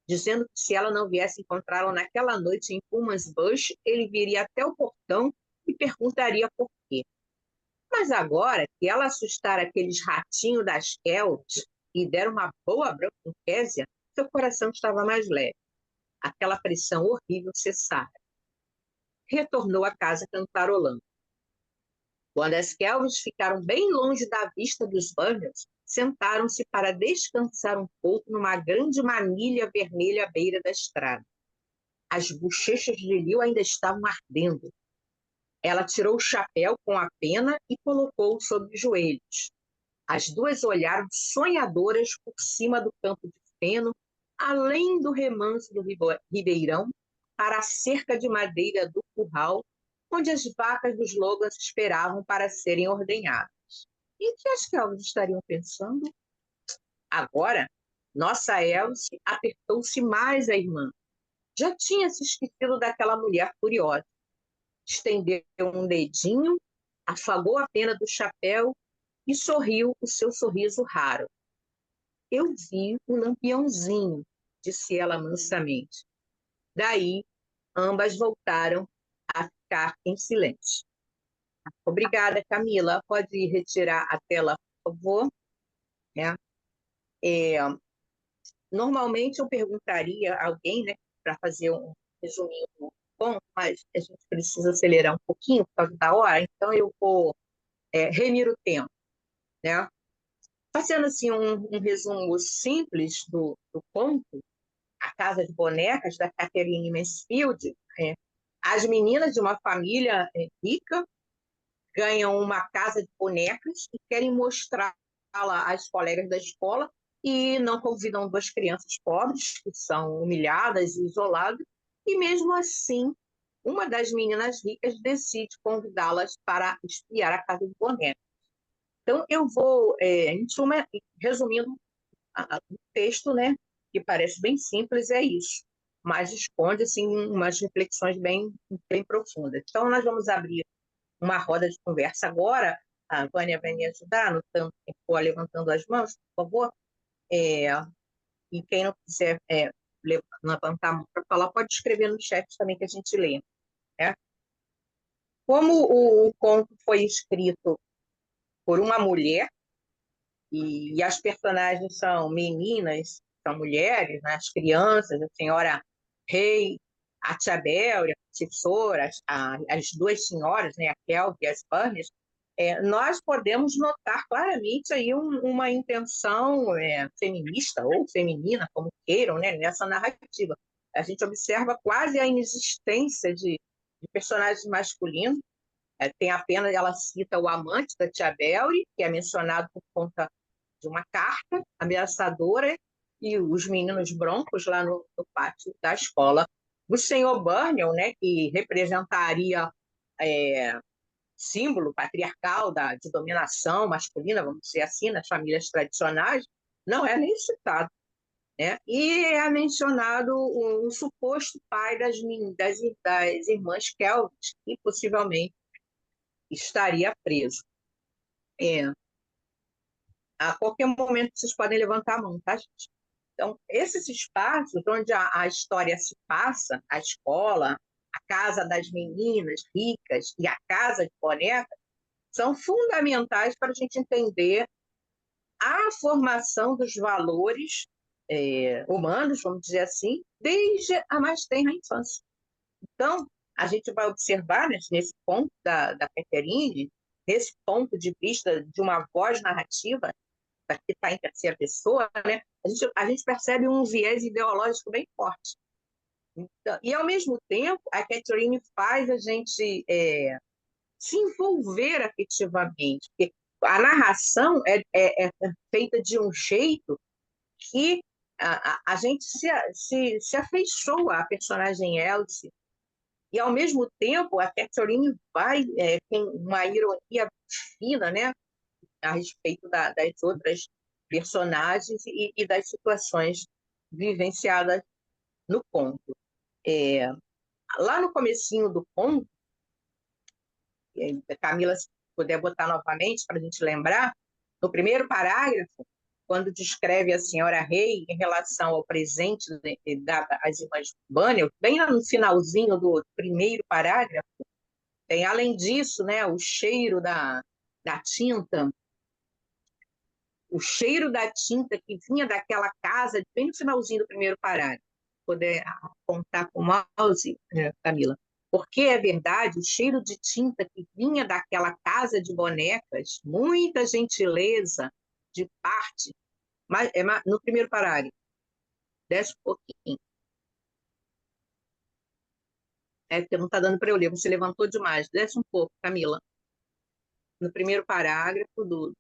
dizendo que se ela não viesse encontrá-lo naquela noite em Pullman's Bush, ele viria até o portão e perguntaria por quê. Mas agora que ela assustara aqueles ratinhos das Kelts e deram uma boa bronquésia, seu coração estava mais leve. Aquela pressão horrível cessara. Retornou à casa cantarolando. Quando as Kelvins ficaram bem longe da vista dos Burners, sentaram-se para descansar um pouco numa grande manilha vermelha à beira da estrada. As bochechas de Lil ainda estavam ardendo. Ela tirou o chapéu com a pena e colocou-o sobre os joelhos. As duas olharam sonhadoras por cima do campo de feno, além do remanso do ribeirão, para a cerca de madeira do curral, onde as vacas dos Logans esperavam para serem ordenhadas. E o que as Kelvins estariam pensando? Agora, nossa Elsie apertou-se mais à irmã. Já tinha se esquecido daquela mulher furiosa. Estendeu um dedinho, afagou a pena do chapéu e sorriu o seu sorriso raro. Eu vi o lampiãozinho, disse ela mansamente. Daí, ambas voltaram a ficar em silêncio. Obrigada, Camila. Pode retirar a tela, por favor? Normalmente eu perguntaria a alguém, né, para fazer um resuminho bom, mas a gente precisa acelerar um pouquinho por causa da hora, então eu vou remir o tempo, né? Fazendo assim um resumo simples do conto, A Casa de Bonecas, da Catherine Mansfield, as meninas de uma família rica ganham uma casa de bonecas e querem mostrá-la às colegas da escola e não convidam duas crianças pobres, que são humilhadas e isoladas, e mesmo assim, uma das meninas ricas decide convidá-las para espiar a casa de bonecas. Então, eu vou, em suma, resumindo o texto, né, que parece bem simples, é isso, mas esconde assim, umas reflexões bem profundas. Então, nós vamos abrir uma roda de conversa agora. A Vânia vai me ajudar, anotando quem for levantando as mãos, por favor. E quem não quiser levantar a mão para falar, pode escrever no chat também que a gente lê. Né? Como o conto foi escrito por uma mulher, e as personagens são meninas, são mulheres, né? As crianças, a senhora Rei, a tia Bel, a professora, as duas senhoras, né? A Kelvin e as Burners, nós podemos notar claramente aí uma intenção feminista ou feminina, como queiram, né? Nessa narrativa. A gente observa quase a inexistência de personagens masculinos. Tem apenas, ela cita o amante da tia Belry, que é mencionado por conta de uma carta ameaçadora, e os meninos broncos lá no pátio da escola. O senhor Burnell, né, que representaria símbolo patriarcal de dominação masculina, vamos dizer assim, nas famílias tradicionais, não é nem citado. Né? E é mencionado um suposto pai das irmãs Kelvin, que possivelmente estaria preso. A qualquer momento vocês podem levantar a mão, tá, gente? Então, esses espaços onde a história se passa, a escola, a casa das meninas ricas e a casa de boneca, são fundamentais para a gente entender a formação dos valores humanos, vamos dizer assim, desde a mais tenra infância. Então, a gente vai observar nesse ponto da Catherine, nesse ponto de vista de uma voz narrativa, que está em terceira pessoa, né? A gente percebe um viés ideológico bem forte. Então, e, ao mesmo tempo, a Catherine faz a gente se envolver afetivamente, porque a narração é feita de um jeito que a gente se afeiçoa à personagem Elsie, e, ao mesmo tempo, a Catherine vai tem uma ironia fina, né, a respeito das outras personagens e das situações vivenciadas no conto. Lá no comecinho do conto, a Camila puder botar novamente para a gente lembrar, no primeiro parágrafo, quando descreve a senhora Rei em relação ao presente das irmãs Banner, bem lá no finalzinho do primeiro parágrafo, tem, além disso, né, o cheiro da tinta, o cheiro da tinta que vinha daquela casa, bem no finalzinho do primeiro parágrafo, poder apontar com o mouse, Camila, porque é verdade, o cheiro de tinta que vinha daquela casa de bonecas, muita gentileza de parte, mas no primeiro parágrafo, desce um pouquinho. É porque não está dando para eu ler, você levantou demais, desce um pouco, Camila. No primeiro parágrafo do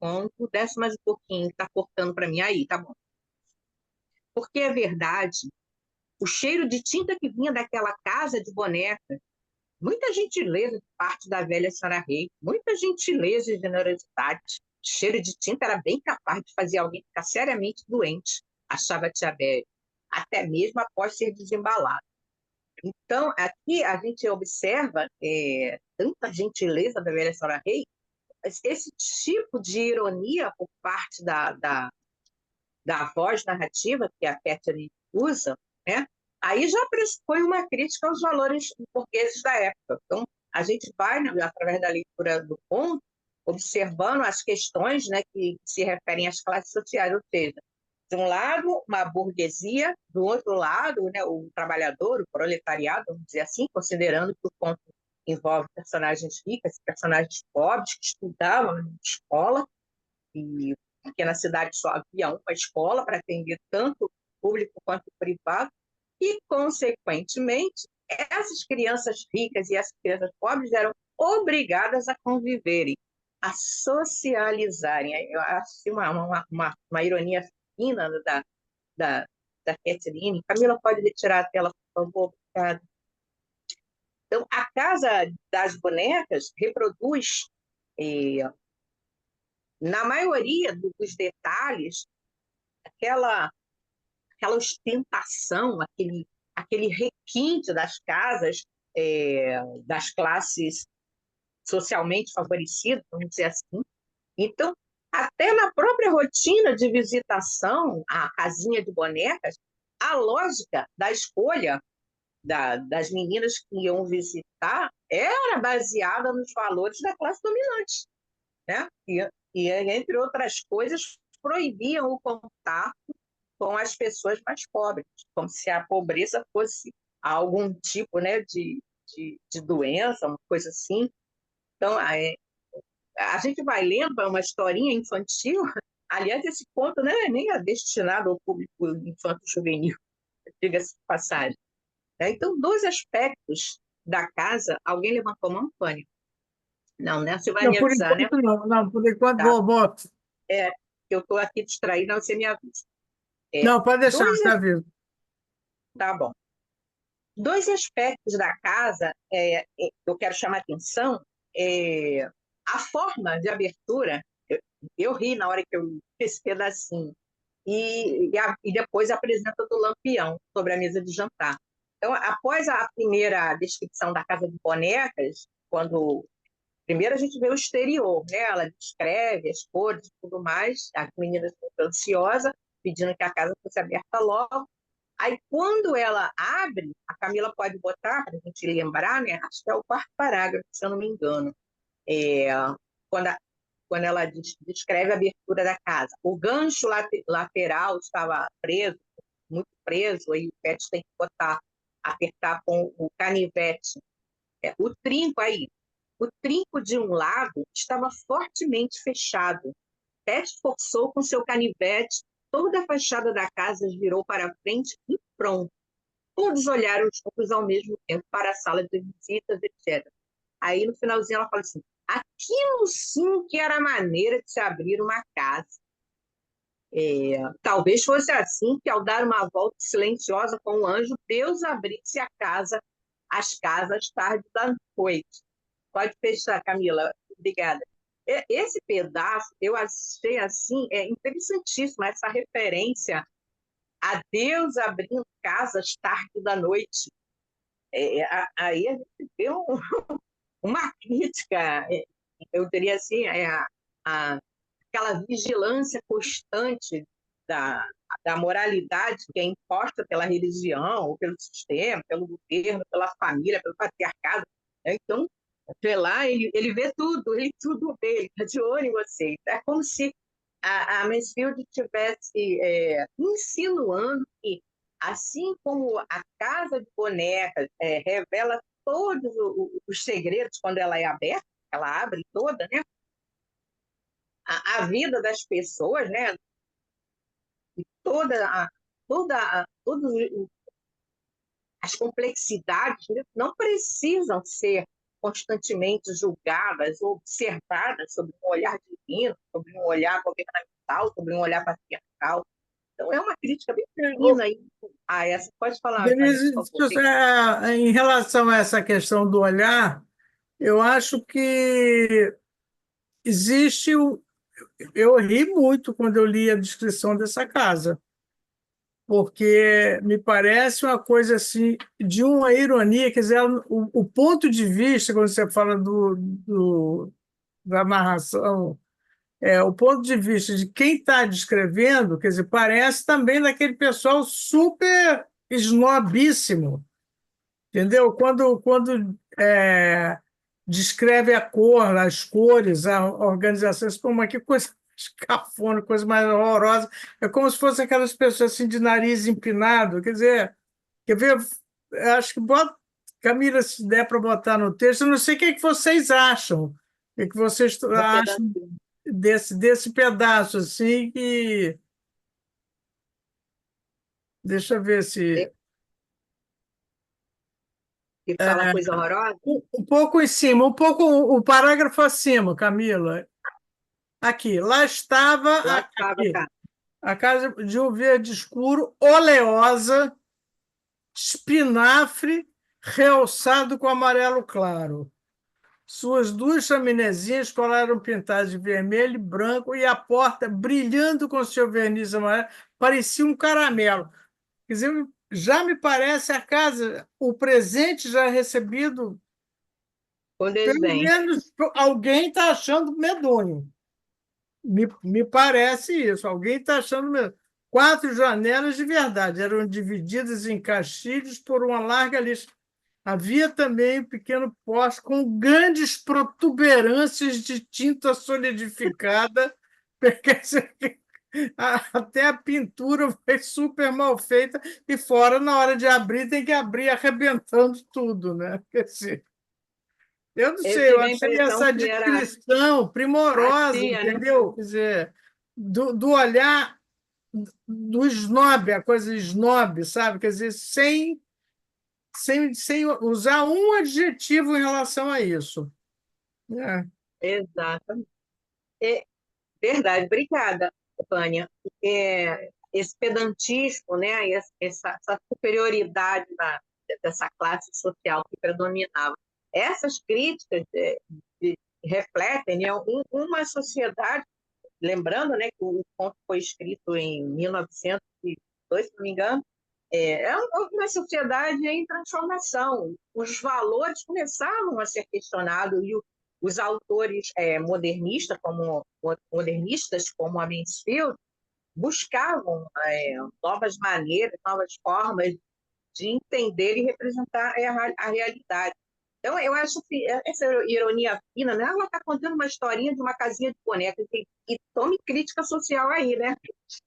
conto, desce mais um pouquinho, está cortando para mim. Aí, tá bom. Porque é verdade, o cheiro de tinta que vinha daquela casa de boneca, muita gentileza de parte da velha senhora Rei, muita gentileza e generosidade. O cheiro de tinta era bem capaz de fazer alguém ficar seriamente doente, achava a tia Bélia, até mesmo após ser desembalado. Então, aqui a gente observa tanta gentileza da velha senhora Rei, esse tipo de ironia por parte da voz narrativa que a Catherine usa, né? Aí já pressupõe uma crítica aos valores burgueses da época. Então, a gente vai, né, através da leitura do conto, observando as questões, né, que se referem às classes sociais, ou seja, de um lado, uma burguesia, do outro lado, né, o trabalhador, o proletariado, vamos dizer assim, considerando que o conto envolve personagens ricas e personagens pobres que estudavam na escola, e porque na cidade só havia uma escola para atender tanto público quanto privado, e, consequentemente, essas crianças ricas e essas crianças pobres eram obrigadas a conviverem, a socializarem. Eu acho uma ironia fina da Catherine. Camila, pode retirar a tela, por favor? Obrigada. Então, a Casa das Bonecas reproduz, na maioria dos detalhes, aquela ostentação, aquele requinte das casas, das classes socialmente favorecidas, vamos dizer assim. Então, até na própria rotina de visitação à casinha de bonecas, a lógica da escolha das meninas que iam visitar era baseada nos valores da classe dominante, né? E entre outras coisas, proibiam o contato com as pessoas mais pobres, como se a pobreza fosse algum tipo, né, de doença, uma coisa assim. Então, a gente vai lendo uma historinha infantil. Aliás, esse conto, né, nem é destinado ao público infanto-juvenil, diga-se de passagem. Então, dois aspectos da casa. Alguém levantou a mão, Antônio? Não, né? Você vai Não, me por avisar, né? enquanto não. Não, por enquanto Tá. vou. Eu estou aqui distraída, você me avisa. Não, pode deixar, Dois, está vivo. tá bom. Dois aspectos da casa eu quero chamar a atenção. A forma de abertura, eu ri na hora que eu li esse pedacinho, e depois a presença do lampião sobre a mesa de jantar. Então, após a primeira descrição da casa de bonecas, primeiro a gente vê o exterior, né? Ela descreve as cores e tudo mais, as meninas estão ansiosas, pedindo que a casa fosse aberta logo. Aí, quando ela abre, a Camila pode botar, para a gente lembrar, né? Acho que é o quarto parágrafo, se eu não me engano, quando ela descreve a abertura da casa. O gancho lateral estava preso, muito preso, aí o Pet tem que apertar com o canivete. O trinco de um lado estava fortemente fechado. Pet forçou com seu canivete, toda a fachada da casa virou para frente e pronto. Todos olharam juntos ao mesmo tempo para a sala de visitas, etc. Aí, no finalzinho, ela fala assim: aquilo sim que era a maneira de se abrir uma casa. Talvez fosse assim que, ao dar uma volta silenciosa com o anjo, Deus abrisse as casas tarde da noite. Pode fechar, Camila. Obrigada. Esse pedaço eu achei assim interessantíssimo, essa referência a Deus abrindo casas tarde da noite. Aí a gente vê uma crítica eu diria assim, aquela vigilância constante da moralidade que é imposta pela religião, ou pelo sistema, pelo governo, pela família, pelo patriarcado, né? Então, vê lá, ele vê tudo, ele tudo vê, ele está de olho em você. É como se a Mansfield estivesse insinuando que, assim como a Casa de Bonecas revela todos os segredos quando ela é aberta, ela abre toda, né? A vida das pessoas, né? Todas as complexidades, né, não precisam ser constantemente julgadas ou observadas sob um olhar divino, sob um olhar governamental, sob um olhar patriarcal. Então, é uma crítica bem fina aí a essa. Pode falar, Vânia, Denise, por favor. em relação a essa questão do olhar, eu acho que existe. Eu ri muito quando eu li a descrição dessa casa, porque me parece uma coisa assim, de uma ironia, quer dizer, o ponto de vista, quando você fala da narração, o ponto de vista de quem está descrevendo, quer dizer, parece também daquele pessoal super snobíssimo, entendeu? Quando descreve a cor, as cores, a organização, como que coisa escafona, coisa mais horrorosa. É como se fossem aquelas pessoas assim de nariz empinado. Quer dizer, quer ver? Eu acho que Camila, se der para botar no texto, eu não sei o que é que vocês acham. O que é que vocês acham desse pedaço assim que. Deixa eu ver se. Que fala coisa horrorosa? Um pouco em cima, um pouco o parágrafo acima, Camila. Aqui, lá estava Lá estava, aqui, cara. a casa de um verde escuro, oleosa, espinafre, realçado com amarelo claro. Suas duas chaminézinhas colaram pintadas de vermelho e branco e a porta, brilhando com seu verniz amarelo, parecia um caramelo. Quer dizer, já me parece a casa, o presente já recebido, Com pelo desdém. menos alguém está achando medonho. Me parece isso. Alguém está achando mesmo. 4 janelas de verdade eram divididas em caixilhos por uma larga lista. Havia também um pequeno poste com grandes protuberâncias de tinta solidificada. Até a pintura foi super mal feita e fora, na hora de abrir, tem que abrir arrebentando tudo, né? Quer dizer, eu não Eu sei, eu tive a achei impressão essa que era descrição a primorosa, tia, né? entendeu? Quer dizer, do olhar do snob, a coisa snob, sabe? Quer dizer, sem usar um adjetivo em relação a isso. É. Exato. É verdade. Obrigada, Vânia. Esse pedantismo, né? Essa superioridade dessa classe social que predominava. Essas críticas refletem, né, uma sociedade. Lembrando, né, que o conto foi escrito em 1902, se não me engano, uma sociedade em transformação. Os valores começaram a ser questionados e os autores modernistas, como a Mansfield, buscavam novas maneiras, novas formas de entender e representar a realidade. Então, eu acho que essa ironia fina, né? Ela está contando uma historinha de uma casinha de bonecas e tome crítica social aí, né?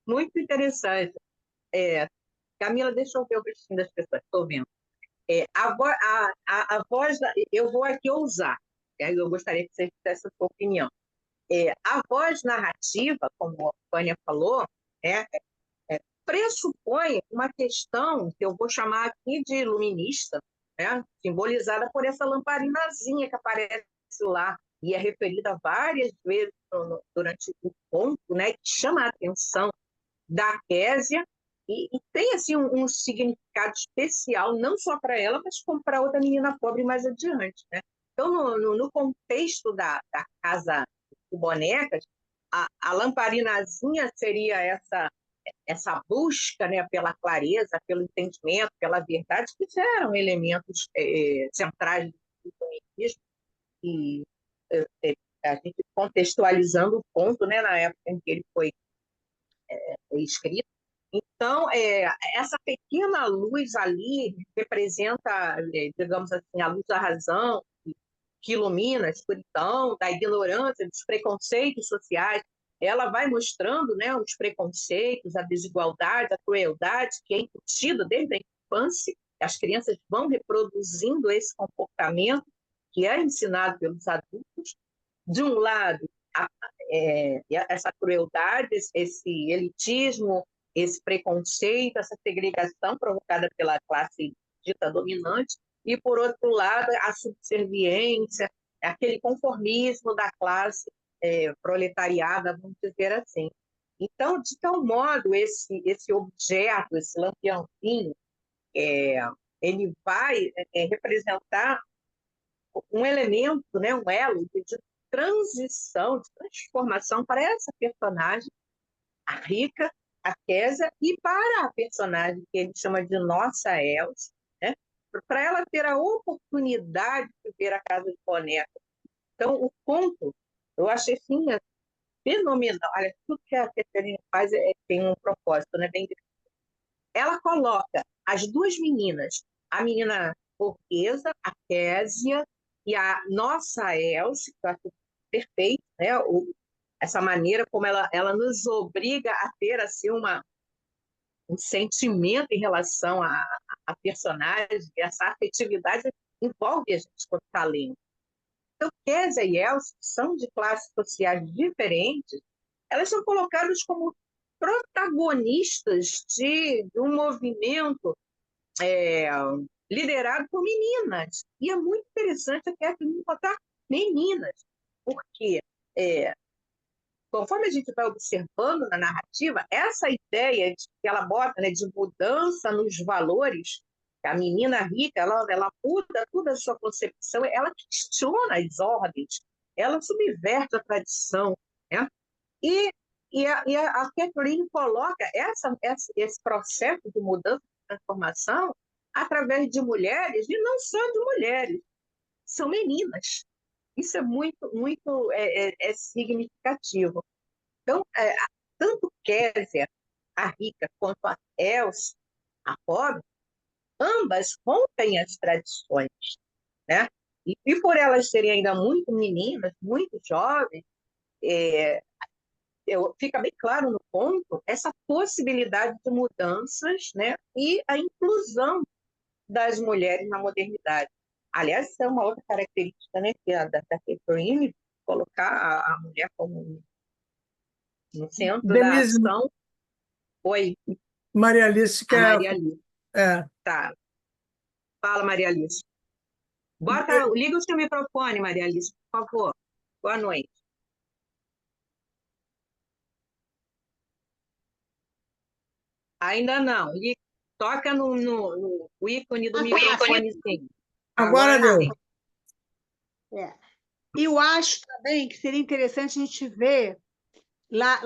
Muito interessante. Camila, deixa eu ver o rostinho das pessoas, estou vendo. A voz, eu vou aqui ousar, eu gostaria que você desse a sua opinião. A voz narrativa, como a Vânia falou, pressupõe uma questão que eu vou chamar aqui de iluminista, né? Simbolizada por essa lamparinazinha que aparece lá e é referida várias vezes durante o conto, né? Que chama a atenção da Késia e tem assim um significado especial, não só para ela, mas como para outra menina pobre mais adiante, né? Então, no contexto da casa de bonecas, a lamparinazinha seria essa busca, né, pela clareza, pelo entendimento, pela verdade, que eram elementos centrais do feminismo e a gente contextualizando o ponto, né, na época em que ele foi escrito. Então, essa pequena luz ali representa, digamos assim, a luz da razão, que ilumina a escuridão, da ignorância, dos preconceitos sociais. Ela vai mostrando, né, os preconceitos, a desigualdade, a crueldade que é incutida desde a infância. As crianças vão reproduzindo esse comportamento que é ensinado pelos adultos. De um lado, essa crueldade, esse elitismo, esse preconceito, essa segregação provocada pela classe dita dominante, e, por outro lado, a subserviência, aquele conformismo da classe proletariada, vamos dizer assim. Então, de tal modo, esse objeto, esse lampiãozinho, ele vai representar um elemento, né, um elo de transição, de transformação para essa personagem, a Rica, a Késia, e para a personagem que ele chama de Nossa Elsa, né, para ela ter a oportunidade de ver a Casa de Boneca. Então, o conto, eu achei assim, fenomenal. Olha, tudo que a Catarina faz tem um propósito, né, bem diferente. Ela coloca as duas meninas, a menina burguesa, a Késia, e a Nossa Elsa, que eu acho perfeito, né? Essa maneira como ela nos obriga a ter assim, um sentimento em relação a personagem, essa afetividade envolve a gente quando está lendo. Então, Késia e Elsa, que são de classes sociais diferentes, elas são colocadas como protagonistas de um movimento liderado por meninas. E é muito interessante a Catherine botar meninas, porque conforme a gente vai observando na narrativa, essa ideia que ela bota, né, de mudança nos valores, a menina rica, ela muda toda a sua concepção, ela questiona as ordens, ela subverte a tradição, né? A Catherine coloca esse processo de mudança, de transformação, através de mulheres, e não só de mulheres, são meninas. Isso é muito, muito significativo. Então, tanto Késia, a rica, quanto a Elsa, a pobre, ambas rompem as tradições, né? E por elas serem ainda muito meninas, muito jovens, fica bem claro no ponto essa possibilidade de mudanças, né? E a inclusão das mulheres na modernidade. Aliás, isso é uma outra característica, né, que é da Catherine, colocar a mulher como no centro da Denise, ação. Oi, Maria Alice, a Maria Alice. é, Tá. Fala, Maria Alice. Liga o seu microfone, Maria Alice, por favor. Boa noite. Ainda não. Toca no ícone do microfone, sim. agora deu. Sim. Eu acho também que seria interessante a gente ver lá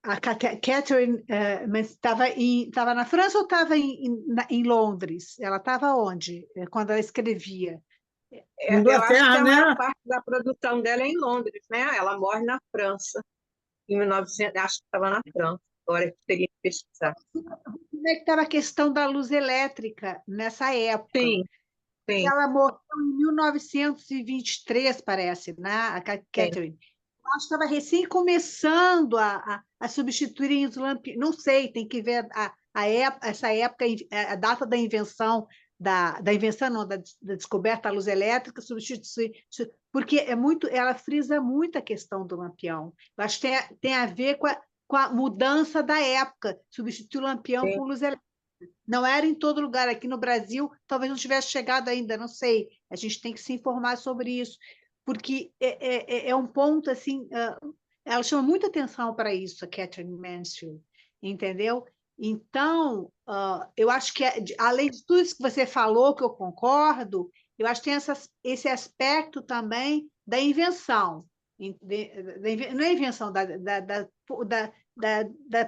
a Catherine, mas estava na França ou estava em Londres? Ela estava onde, quando ela escrevia? Eu acho que Inglaterra, a maior né? parte da produção dela é em Londres, né? Ela morre na França, em 1900, acho que estava na França. Agora eu teria que pesquisar. Como é que estava a questão da luz elétrica nessa época? Sim, sim. Ela morreu em 1923, parece, né? A Catherine. Ela estava recém começando a substituir os lampiões. Não sei, tem que ver essa época, a data da invenção, da invenção, não, da descoberta da luz elétrica, porque ela frisa muito a questão do lampião. Eu acho que tem a ver com a mudança da época, substituir o lampião por luz elétrica. Não era em todo lugar. Aqui no Brasil, talvez não tivesse chegado ainda, não sei. A gente tem que se informar sobre isso, porque é um ponto assim. Ela chama muita atenção para isso, a Catherine Mansfield, entendeu? Então, eu acho que, além de tudo isso que você falou, que eu concordo, eu acho que tem esse aspecto também da invenção. Não é invenção, da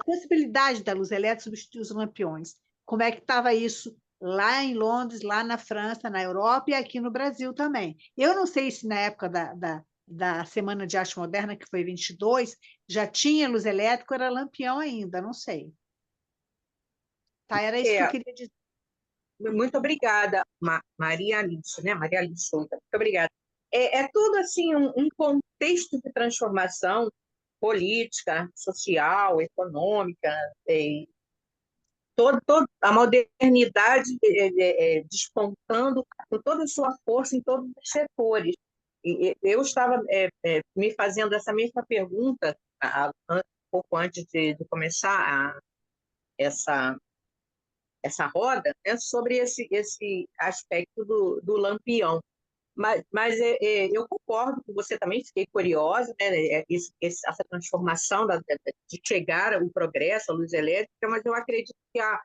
possibilidade da luz elétrica substituir os lampiões. Como é que estava isso lá em Londres, lá na França, na Europa e aqui no Brasil também. Eu não sei se na época da Semana de Arte Moderna, que foi 22, já tinha luz elétrica ou era lampião ainda, não sei. Tá, era isso que eu É, queria dizer. muito obrigada, Maria Alice, né? Maria Alice Souza, muito obrigada. É tudo assim um contexto de transformação política, social, econômica, toda a modernidade despontando com toda a sua força em todos os setores. E eu estava me fazendo essa mesma pergunta um pouco antes de começar essa roda, né, sobre esse aspecto do lampião. Mas eu concordo com você também, fiquei curiosa, né, essa transformação de chegar ao progresso, à luz elétrica, mas eu acredito que a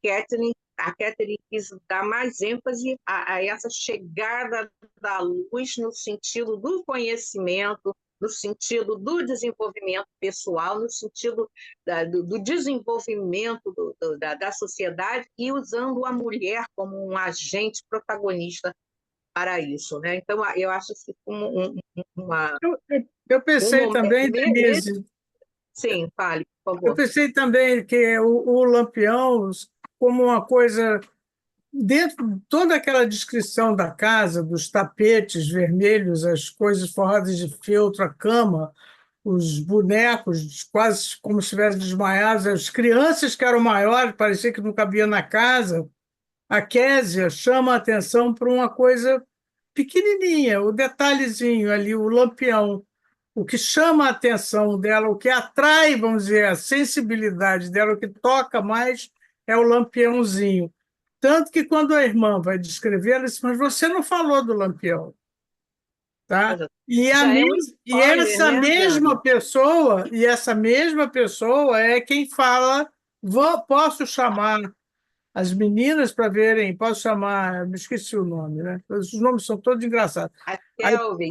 Kathleen quis dar mais ênfase a essa chegada da luz no sentido do conhecimento, no sentido do desenvolvimento pessoal, no sentido do desenvolvimento da sociedade e usando a mulher como um agente protagonista para isso, né? Então, eu acho que Eu um pensei momento... também, Denise, Sim, fale, por eu favor. pensei também que o Lampião, como uma coisa, dentro de toda aquela descrição da casa, dos tapetes vermelhos, as coisas forradas de feltro, a cama, os bonecos quase como se estivessem desmaiados, as crianças que eram maiores, parecia que não cabia na casa, a Késia chama a atenção para uma coisa pequenininha, o detalhezinho ali, o lampião. O que chama a atenção dela, o que atrai, vamos dizer, a sensibilidade dela, o que toca mais é o lampiãozinho. Tanto que quando a irmã vai descrever, ela diz, mas você não falou do lampião, tá? E, a Já é um mes... e spoiler, né, Jane? essa mesma pessoa é quem fala, posso chamar as meninas para verem, posso chamar, me esqueci o nome, né? Os nomes são todos engraçados. A Aí, Kelvin.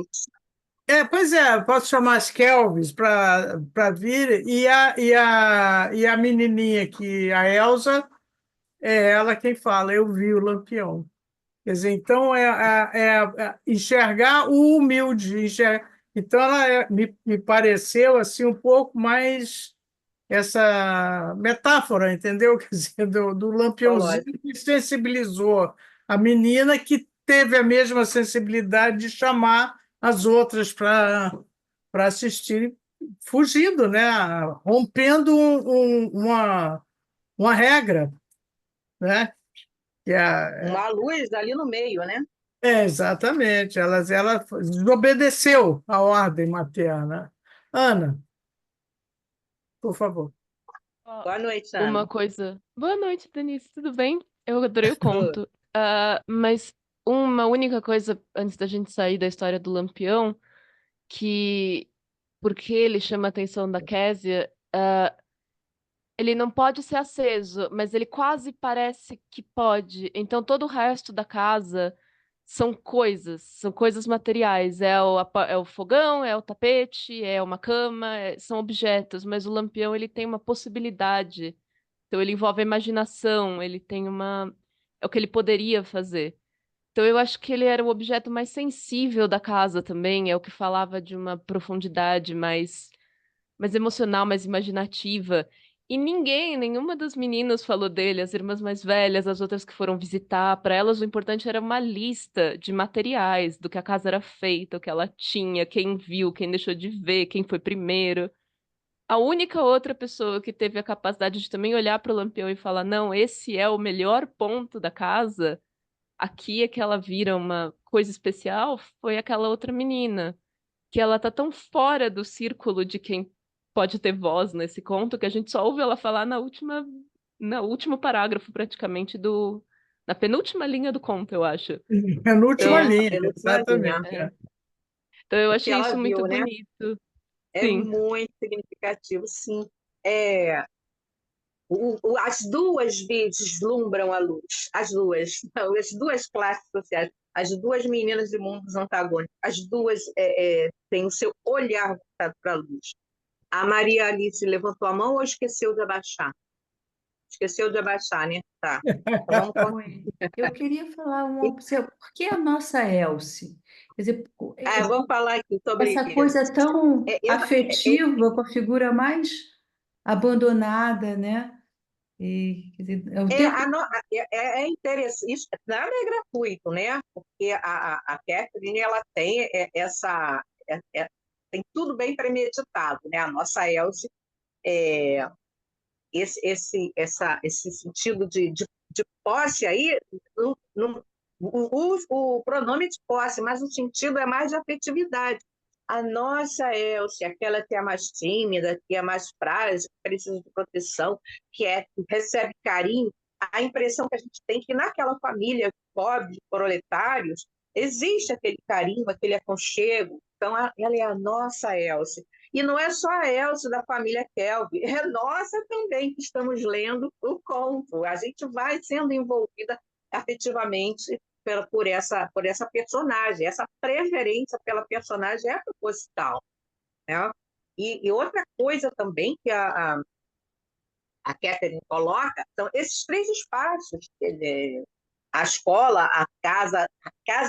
pois é, posso chamar as Kelvis para vir, e a menininha aqui, a Elsa, é ela quem fala, eu vi o Lampião. Quer dizer, então, enxergar o humilde. Então, ela me pareceu assim um pouco mais essa metáfora, entendeu? Quer dizer, do lampiãozinho Lógico. que sensibilizou a menina que teve a mesma sensibilidade de chamar as outras para assistir, fugindo, né? Rompendo uma regra, né? Que Uma luz ali no meio, né? exatamente, ela desobedeceu a ordem materna. Ana, por favor. Ó, Boa noite, uma Ana. coisa. Boa noite, Denise, tudo bem? Eu adorei o conto. Mas uma única coisa antes da gente sair da história do Lampião, que porque ele chama a atenção da Késia, ele não pode ser aceso, mas ele quase parece que pode. Então todo o resto da casa são coisas materiais. É o fogão, é o tapete, é uma cama, são objetos, mas o lampião ele tem uma possibilidade. Então ele envolve a imaginação, ele tem uma. É o que ele poderia fazer. Então eu acho que ele era o objeto mais sensível da casa também, é o que falava de uma profundidade mais emocional, mais imaginativa. E nenhuma das meninas falou dele, as irmãs mais velhas, as outras que foram visitar, para elas o importante era uma lista de materiais, do que a casa era feita, o que ela tinha, quem viu, quem deixou de ver, quem foi primeiro. A única outra pessoa que teve a capacidade de também olhar para o lampião e falar: não, esse é o melhor ponto da casa, aqui é que ela vira uma coisa especial, foi aquela outra menina. Que ela tá tão fora do círculo de quem pode ter voz nesse conto que a gente só ouve ela falar no último parágrafo, praticamente, na penúltima linha do conto, eu acho. Penúltima A linha, penúltima linha. exatamente. É. Então eu O que achei ela isso muito viu, né? bonito. É Sim. muito significativo, sim. As duas vislumbram a luz, as duas classes sociais, as duas meninas de mundos antagônicos, as duas têm o seu olhar voltado para a luz. A Maria Alice levantou a mão ou esqueceu de abaixar? Esqueceu de abaixar, né? Tá. Então, vamos Oi. Eu queria falar uma observação. Por que a nossa Elce? Quer dizer, vamos falar aqui sobre essa coisa tão eu, afetiva com a figura mais abandonada, né? E, quer dizer, é o É, tempo. é interessante, isso nada é gratuito, né? Porque a Catherine, ela tem tem tudo bem premeditado, né? A nossa Elze, é, esse sentido de posse aí, o pronome de posse, mas o sentido é mais de afetividade. A nossa Elze, aquela que é mais tímida, que é mais frágil, que precisa de proteção, que recebe carinho, a impressão que a gente tem é que naquela família pobre, de proletários, existe aquele carinho, aquele aconchego. Então, ela é a nossa Elze. E não é só a Elze da família Kelvin, é nossa também que estamos lendo o conto. A gente vai sendo envolvida afetivamente por essa personagem. Essa preferência pela personagem é proposital, né? E outra coisa também que a Catherine coloca são esses três espaços: a escola, a casa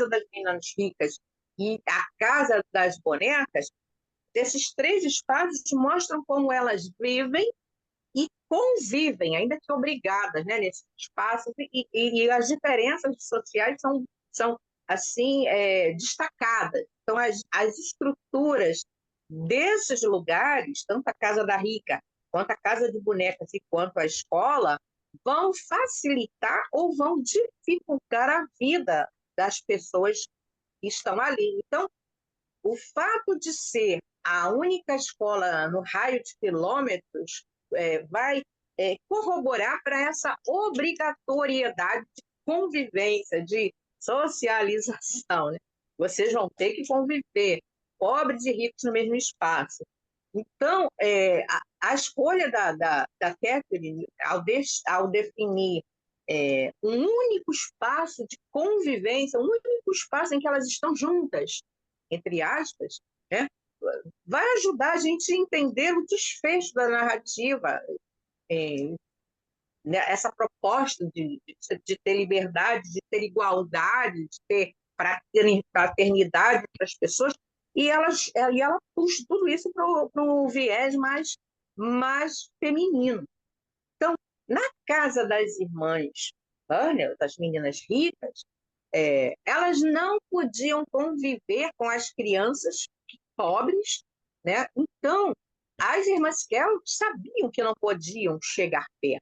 das meninas ricas e a casa das bonecas. Esses três espaços mostram como elas vivem e convivem, ainda que obrigadas, né, nesses espaços, e as diferenças sociais são assim, destacadas. Então, as estruturas desses lugares, tanto a Casa da Rica, quanto a Casa de Bonecas e quanto a escola, vão facilitar ou vão dificultar a vida das pessoas que estão ali. Então, o fato de ser a única escola no raio de quilômetros vai corroborar para essa obrigatoriedade de convivência, de socialização, né? Vocês vão ter que conviver, pobres e ricos no mesmo espaço. Então, a escolha da Catherine, ao definir um único espaço de convivência, um único espaço em que elas estão juntas, entre aspas, né? Vai ajudar a gente a entender o desfecho da narrativa, né? Essa proposta de ter liberdade, de ter igualdade, de ter fraternidade para as pessoas, e ela puxa tudo isso para um viés mais feminino. Então, na casa das irmãs Turner, das meninas ricas, elas não podiam conviver com as crianças pobres, né? Então, as irmãs Kell sabiam que não podiam chegar perto.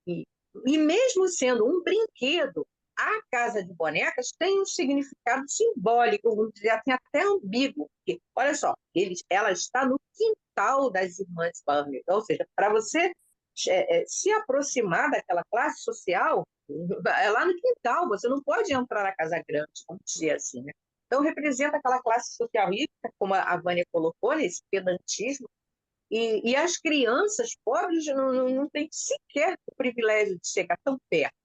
E mesmo sendo um brinquedo, a casa de bonecas tem um significado simbólico, vamos dizer assim, até ambíguo. Porque, olha só, ela está no quintal das irmãs Turner. Ou seja, para você se aproximar daquela classe social, é lá no quintal, você não pode entrar na casa grande, vamos dizer assim, né? Então, representa aquela classe social rica, como a Vânia colocou, nesse pedantismo, e as crianças pobres não têm sequer o privilégio de chegar tão perto.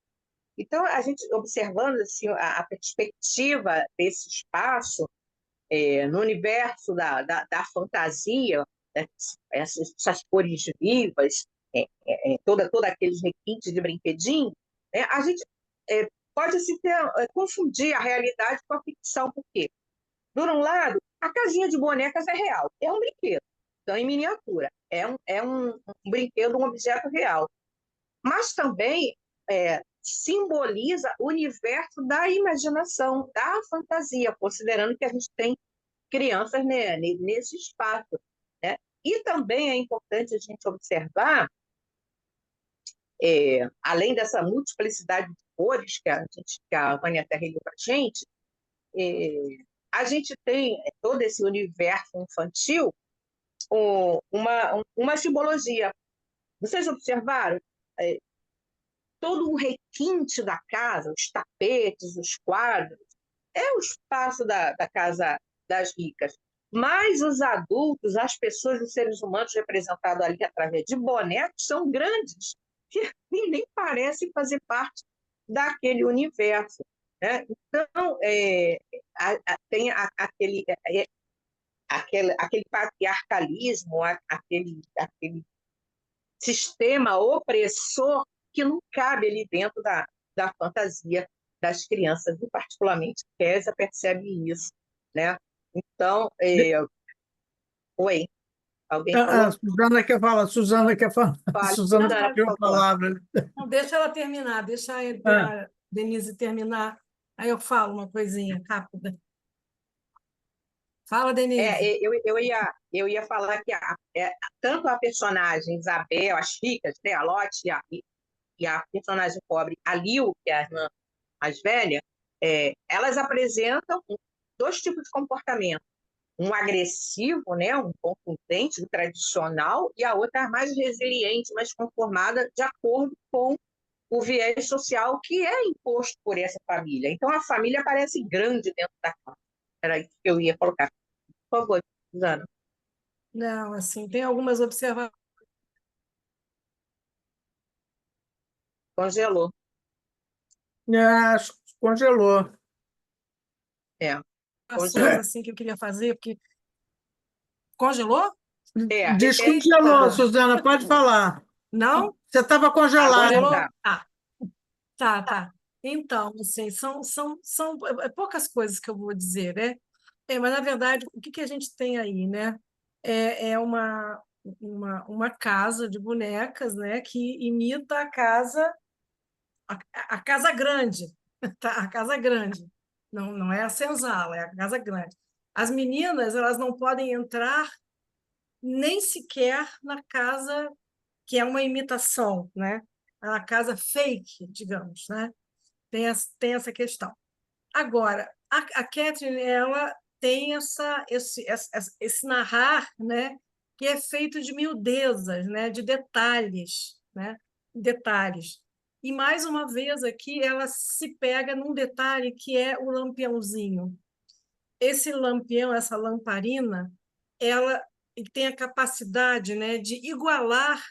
Então, a gente observando assim, a perspectiva desse espaço no universo da fantasia, né, essas cores vivas, todo aqueles requintes de brinquedinho, né, a gente pode assim, confundir a realidade com a ficção. Por quê? Por um lado, a casinha de bonecas é real, é um brinquedo, então em miniatura, é um brinquedo, um objeto real. Mas também simboliza o universo da imaginação, da fantasia, considerando que a gente tem crianças, né, nesse espaço, né? E também é importante a gente observar, além dessa multiplicidade de cores que a Vânia terregou para a gente tem todo esse universo infantil, uma simbologia. Vocês observaram? Todo o requinte da casa, os tapetes, os quadros, é o espaço da casa das ricas. Mas os adultos, as pessoas, os seres humanos representados ali através de bonecos, são grandes, que nem parecem fazer parte daquele universo, né? Então, tem aquele patriarcalismo, aquele sistema opressor que não cabe ali dentro da fantasia das crianças, e particularmente Kézia percebe isso, né? Então, oi, alguém A falou? Suzana quer falar, Suzana quer falar. Fale, Suzana Suzana, pediu a por favor. palavra. Não, deixa ela terminar, deixa Ah, a Denise terminar. Aí eu falo uma coisinha rápida. Fala, Denise. Eu ia falar que tanto a personagem Isabel, as filhas, né, a Lotte e a personagem pobre, a Lil, que é a irmã mais velha, elas apresentam dois tipos de comportamento. Um agressivo, né, um contundente, o tradicional, e a outra mais resiliente, mais conformada, de acordo com o viés social que é imposto por essa família. Então, a família parece grande dentro da casa. Era isso que eu ia colocar. Por favor, Suzana. Não, assim, tem algumas observações. Congelou. acho que congelou. Congelou. Assim que eu queria fazer, porque congelou? Descongelou, Suzana, pode falar. Não? Você estava congelada. Congelou? Tá. Então, assim, são poucas coisas que eu vou dizer, né? Mas, na verdade, o que a gente tem aí, né? É uma casa de bonecas, né? Que imita a casa grande, tá? A casa grande. Não é a senzala, é a casa grande. As meninas, elas não podem entrar nem sequer na casa que é uma imitação, né? A casa fake, digamos, né? Tem essa questão. Agora, a Catherine, ela tem esse narrar, né? Que é feito de miudezas, né? De detalhes, né? Detalhes. E, mais uma vez, aqui, ela se pega num detalhe que é o lampiãozinho. Esse lampião, essa lamparina, ela tem a capacidade, né, de igualar,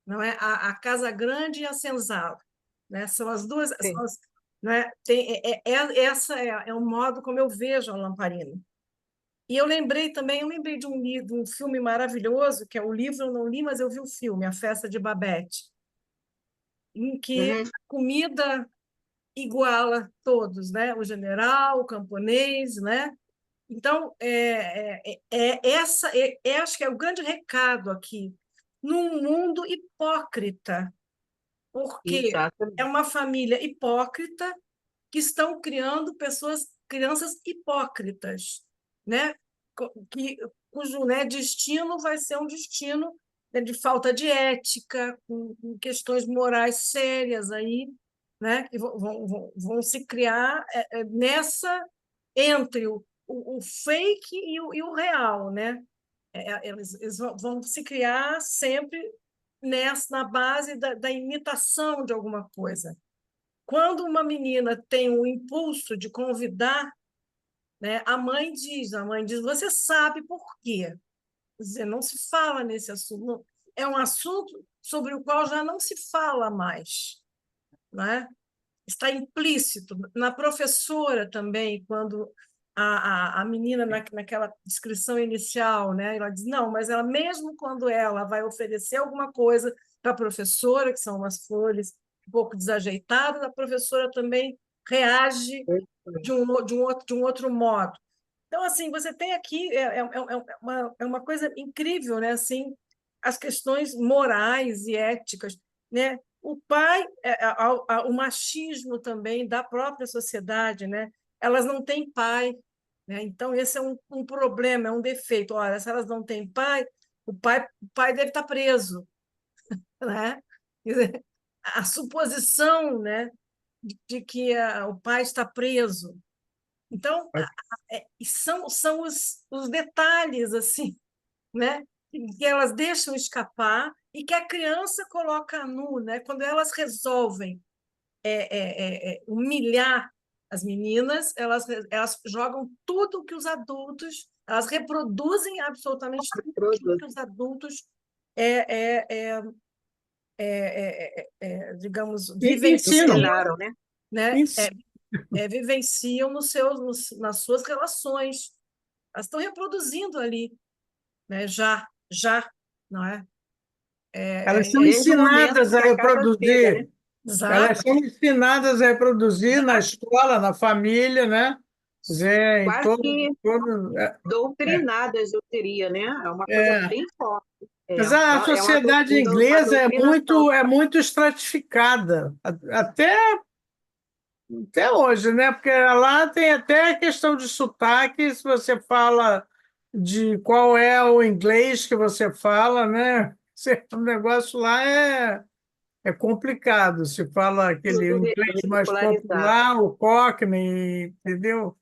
não é, a casa grande e a senzala, né? São as duas, né? Essa é o modo como eu vejo a lamparina. E eu lembrei de um livro, um filme maravilhoso, que é o livro eu não li, mas eu vi o filme, A Festa de Babette, em que a comida iguala todos, né? O general, o camponês, né? Então, acho que é o grande recado aqui, num mundo hipócrita, porque é uma família hipócrita que estão criando crianças hipócritas, né? Cujo, né, destino vai ser um destino, né, de falta de ética, com questões morais sérias aí, né? Que vão se criar entre o fake e o real, né? Eles vão se criar sempre na base da imitação de alguma coisa. Quando uma menina tem o impulso de convidar, né, a mãe diz, você sabe por quê? Quer dizer, não se fala nesse assunto. É um assunto sobre o qual já não se fala mais, né? Está implícito. Na professora também, quando a menina, naquela descrição inicial, né, ela diz, não, mas ela, mesmo quando ela vai oferecer alguma coisa para a professora, que são umas flores um pouco desajeitadas, a professora também reage de um outro modo. Então, assim, você tem aqui uma coisa incrível, né? Assim, as questões morais e éticas, né? O pai, o machismo também da própria sociedade, né? Elas não têm pai, né? Então esse é um problema, é um defeito. Olha, se elas não têm pai, o pai deve estar preso, né? Quer dizer, a suposição, né, de que o pai está preso. Então, são os detalhes assim, né, que elas deixam escapar e que a criança coloca nu, né? Quando elas resolvem humilhar as meninas, elas jogam tudo que os adultos, elas reproduzem absolutamente tudo que os adultos digamos, vivenciam, né? Vivenciam nas suas relações. Elas estão reproduzindo ali, né? Já, não é? Elas são Desde o momento ensinadas a que a casa chega, né? reproduzir, elas Exato, são ensinadas a reproduzir na exato. escola, na família, né? Quer dizer, em Quase que todo, doutrinadas, eu diria, né? É uma coisa é. bem forte. Mas a É uma sociedade uma inglesa doutrinação. é muito estratificada, até hoje, né? Porque lá tem até a questão de sotaque, se você fala de qual é o inglês que você fala, né? O negócio lá é complicado. Se fala aquele Tudo inglês mais ridicularizado. popular, o Cockney, entendeu?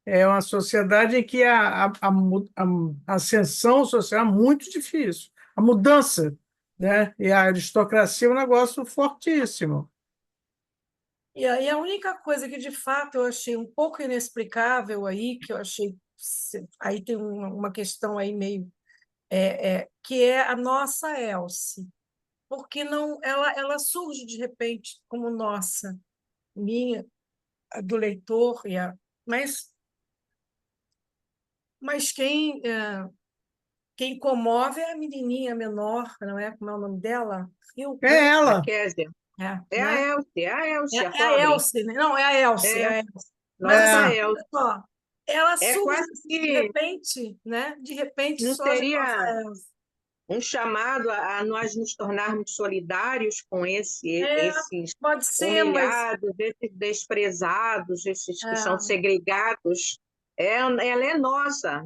É uma sociedade em que a ascensão social é muito difícil. A mudança, né? E a aristocracia é um negócio fortíssimo. E aí a única coisa que de fato eu achei um pouco inexplicável aí, que eu achei aí tem uma questão aí meio que é a nossa Elce, porque não ela surge de repente como nossa, minha, a do leitor mas quem comove é a menininha menor, não é? Como é o nome dela? É Rio, A ela. Késia. É né? a Elsie, a É a pobre. Elce, né? Não, é a Elce, É, é a Elce. Mas nossa assim, É, olha Elsie. só, ela É surge quase assim, de que repente, né? De repente não surge a nossa seria Elce. um chamado a nós nos tornarmos solidários com É, esses pode ser, mas humilhados, esses desprezados, esses que são é, segregados. Ela é nossa,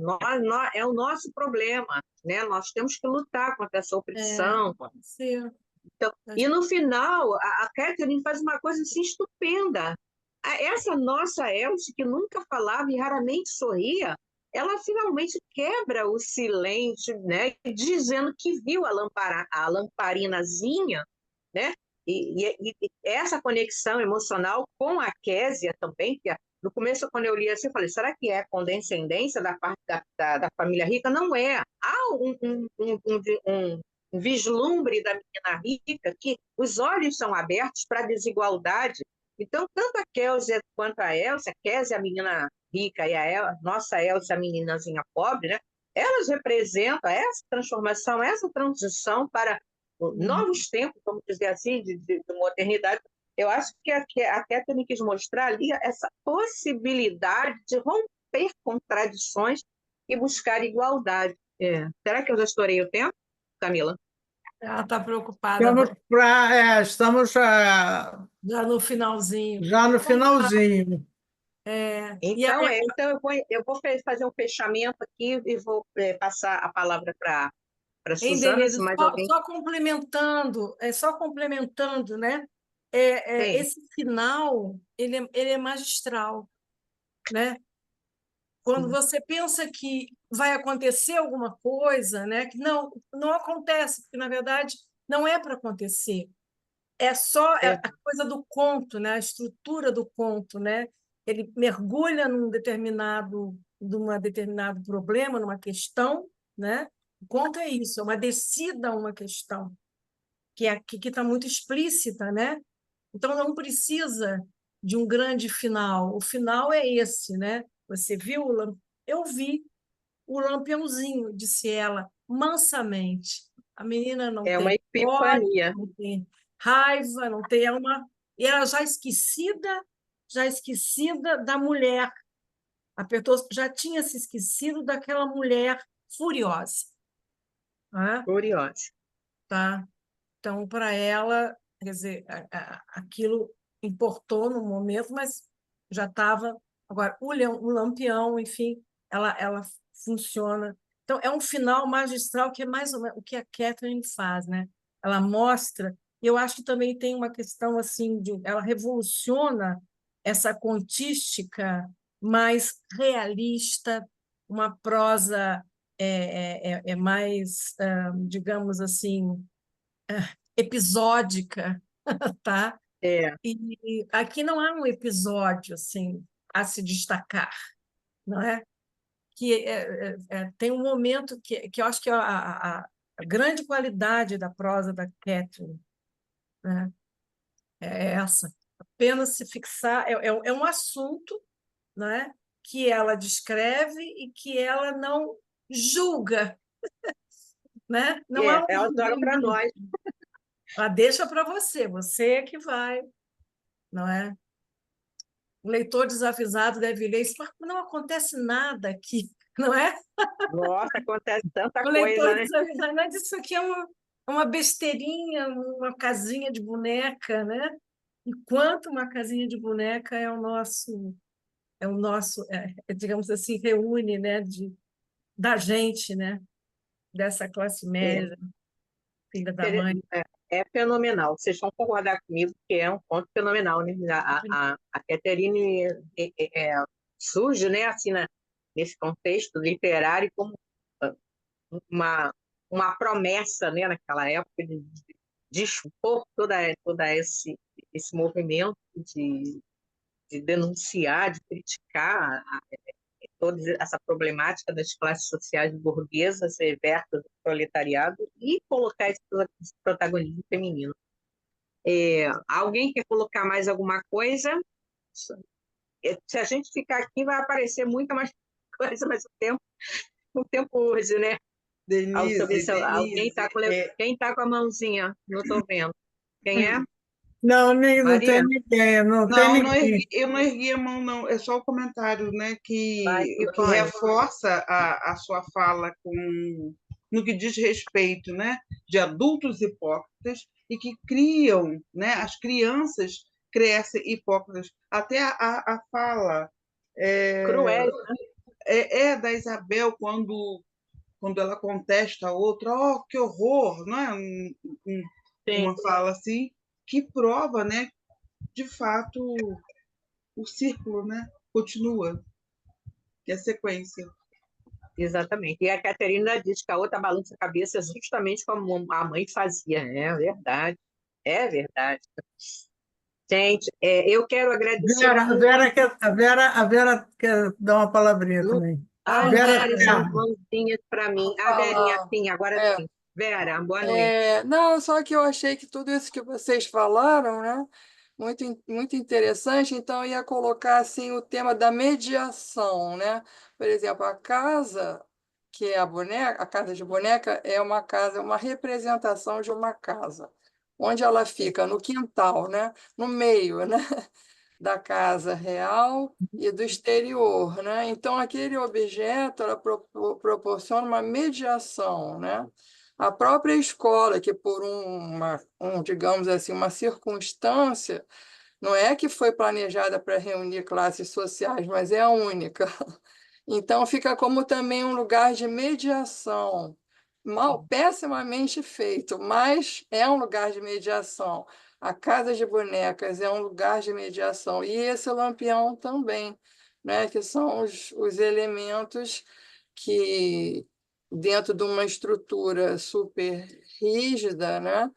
é o nosso problema, né? Nós temos que lutar contra essa opressão. pode ser. Então, e no final, a Catherine faz uma coisa assim estupenda. Essa nossa Elsie, que nunca falava e raramente sorria, ela finalmente quebra o silêncio, né? Dizendo que viu a lamparinazinha, né? E essa conexão emocional com a Késia também, que no começo, quando eu li assim, eu falei, será que é condescendência da parte da família rica? Não é. Há um vislumbre da menina rica que os olhos são abertos para a desigualdade. Então, tanto a Késia quanto a Elsa, a Késia, a menina rica, e nossa Elsa, a meninazinha pobre, né? Elas representam essa transformação, essa transição para novos tempos, vamos dizer assim, de modernidade. Eu acho que a Catherine quis mostrar ali essa possibilidade de romper contradições e buscar igualdade. Será que eu já estourei o tempo, Camila? Ela está preocupada estamos já no finalzinho. já no finalzinho. E Então eu vou fazer um fechamento aqui e vou passar a palavra para Hein, Suzana, se Denise, mais alguém só complementando, né? tem. Esse final, ele é magistral, né? Quando Sim. você pensa que vai acontecer alguma coisa, né? Que não acontece, porque, na verdade, não é para acontecer. É só a coisa do conto, né? A estrutura do conto, né? Ele mergulha numa determinado problema, numa questão, né? O conto é isso, é uma descida a uma questão que está muito explícita, né? Então não precisa de um grande final. O final é esse, né? Você viu Eu vi o lampiãozinho, disse ela, mansamente. A menina não É uma tem ódio, epifania. não tem raiva, não tem e ela já esquecida da mulher. Já tinha se esquecido daquela mulher furiosa, né? Curiosa. Tá? Então, para ela, quer dizer, aquilo importou no momento, mas já estava. Agora, o Lampião, enfim, ela funciona. Então, é um final magistral que é mais ou menos o que a Catherine faz, né? Ela mostra. Eu acho que também tem uma questão assim ela revoluciona essa contística mais realista, uma prosa mais, digamos assim, episódica, tá? É. E aqui não há um episódio assim a se destacar, não é? Que tem um momento que eu acho que é a grande qualidade da prosa da Catherine, né? É essa. Apenas se fixar é um assunto, né? Que ela descreve e que ela não julga, né? Não é Ela joga para nós. Ela deixa para você que vai, não é? O leitor desavisado deve ler isso, mas não acontece nada aqui, não é? Nossa, acontece tanta O leitor coisa, né? desavisado, mas isso aqui é uma besteirinha, uma casinha de boneca, né? Enquanto uma casinha de boneca digamos assim, reúne, né, da gente, né, dessa classe média, filha da mãe. É fenomenal. Vocês vão concordar comigo que é um ponto fenomenal, né? A Catherine surge, né, assim, nesse contexto literário como uma promessa, né, naquela época de expor toda esse movimento de denunciar, de criticar toda essa problemática das classes sociais burguesas versus o proletariado e colocar esse protagonismo feminino. Alguém quer colocar mais alguma coisa? Se a gente ficar aqui, vai aparecer muita mais coisa, mas o tempo hoje, né? Denise, Quem está com a mãozinha? Não estou vendo. Quem é? Não, não tem Maria? ninguém, não tem Não, ninguém. eu não ergui a mão, não. É só o comentário, né, Vai, que Ivone. reforça a sua fala no que diz respeito, né, de adultos hipócritas e que criam, né, as crianças crescem hipócritas. Até a fala Cruel, né? da Isabel quando ela contesta a outra, oh, que horror, não é? Uma fala assim que prova, né, de fato o círculo, né, continua, que é a sequência. Exatamente. E a Caterina diz que a outra balança a cabeça justamente como a mãe fazia. É verdade. É verdade. Gente, eu quero agradecer A Vera quer dar uma palavrinha também. Vera Várias mãozinhas para mim. A Verinha, falar. sim, agora sim. Vera, boa noite. Não, só que eu achei que tudo isso que vocês falaram, né, muito interessante, então eu ia colocar assim o tema da mediação, né? Por exemplo, a casa, que é a casa de boneca, é uma casa, uma representação de uma casa, onde ela fica no quintal, né, no meio, né, da casa real e do exterior, né? Então, aquele objeto ela proporciona uma mediação, né? A própria escola, que por digamos assim, uma circunstância, não é que foi planejada para reunir classes sociais, mas é a única. Então, fica como também um lugar de mediação, pessimamente feito, mas é um lugar de mediação. A Casa de Bonecas é um lugar de mediação, e esse Lampião também, né, que são os elementos que, dentro de uma estrutura super rígida, né,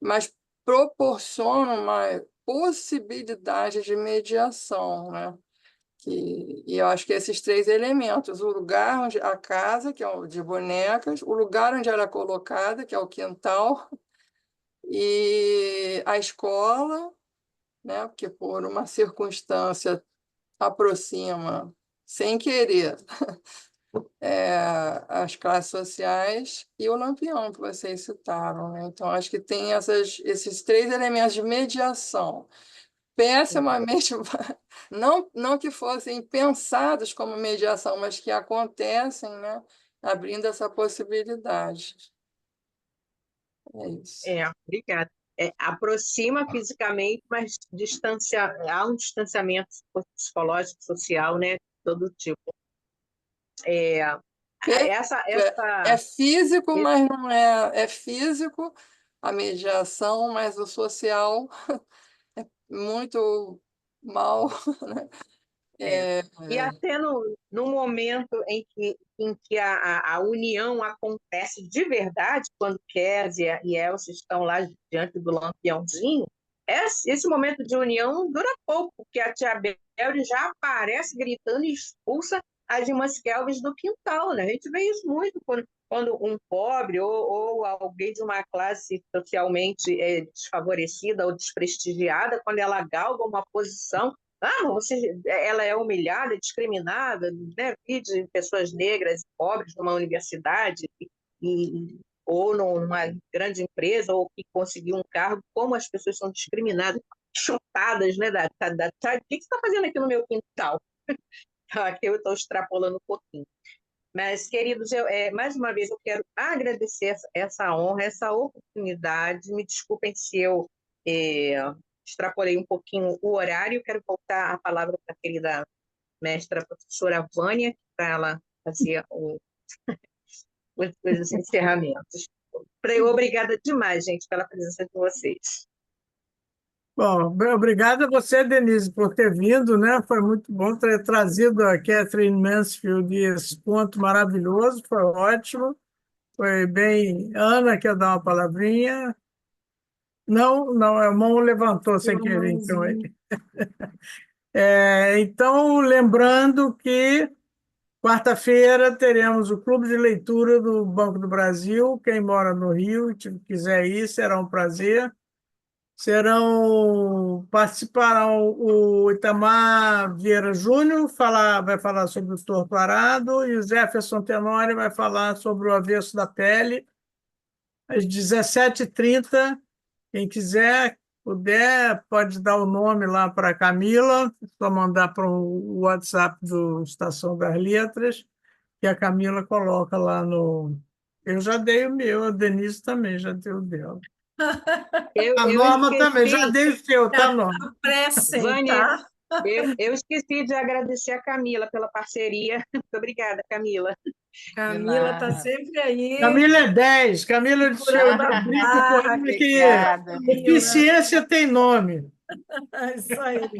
mas proporcionam uma possibilidade de mediação, né? E eu acho que esses três elementos, o lugar onde a casa, que é o de bonecas, o lugar onde ela é colocada, que é o quintal, e a escola, né, porque por uma circunstância aproxima, sem querer, as classes sociais, e o Lampião, que vocês citaram, né? Então, acho que tem esses três elementos de mediação pessimamente, não que fossem pensados como mediação, mas que acontecem, né, abrindo essa possibilidade. É isso. Obrigada. Aproxima fisicamente, mas há um distanciamento psicológico, social, né? De todo tipo. É físico, mas não é físico a mediação, mas o social é muito mal, né? E até no momento em que a união acontece de verdade, quando Kézia e Elsa estão lá diante do Lampiãozinho, esse momento de união dura pouco, porque a tia Bel já aparece gritando e expulsa as irmãs Kelvis do quintal, né? A gente vê isso muito quando um pobre ou alguém de uma classe socialmente desfavorecida ou desprestigiada, quando ela galga uma posição, ela é humilhada, discriminada, né? De pessoas negras e pobres numa universidade, ou numa grande empresa, ou que conseguiu um cargo, como as pessoas são discriminadas, chutadas, né? O que você está fazendo aqui no meu quintal? Aqui eu estou extrapolando um pouquinho. Mas, queridos, mais uma vez eu quero agradecer essa honra, essa oportunidade. Me desculpem se eu extrapolei um pouquinho o horário. Eu quero voltar a palavra para a querida mestra professora Vânia, para ela fazer os encerramentos. Obrigada demais, gente, pela presença de vocês. Bom, obrigado a você, Denise, por ter vindo, né? Foi muito bom ter trazido a Catherine Mansfield e esse ponto maravilhoso, foi ótimo. Foi bem. Ana, quer dar uma palavrinha? Não, não, a mão levantou sem querer, então. Então, lembrando que quarta-feira teremos o Clube de Leitura do Banco do Brasil. Quem mora no Rio e quiser ir, será um prazer. Participarão o Itamar Vieira Júnior, vai falar sobre o torto arado, e o Jefferson Tenório vai falar sobre o avesso da pele, às 17h30. Quem quiser, puder, pode dar o nome lá para a Camila, só mandar para o WhatsApp do Estação das Letras, que a Camila coloca lá no... Eu já dei o meu, a Denise também já deu o dela. A Norma também, já dei o seu, tá, Norma? Apressem, Vânia, tá? eu esqueci de agradecer a Camila pela parceria. Muito obrigada, Camila. Camila está sempre aí. Camila é 10. Camila, eu já brinco com ela que eficiência tem nome. Isso aí.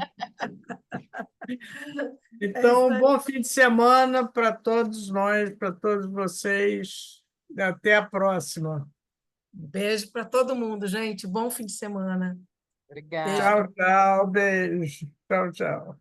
Então, bom fim de semana para todos nós, para todos vocês. Até a próxima. Beijo para todo mundo, gente. Bom fim de semana. Obrigada. Tchau, tchau. Beijo. Tchau, tchau.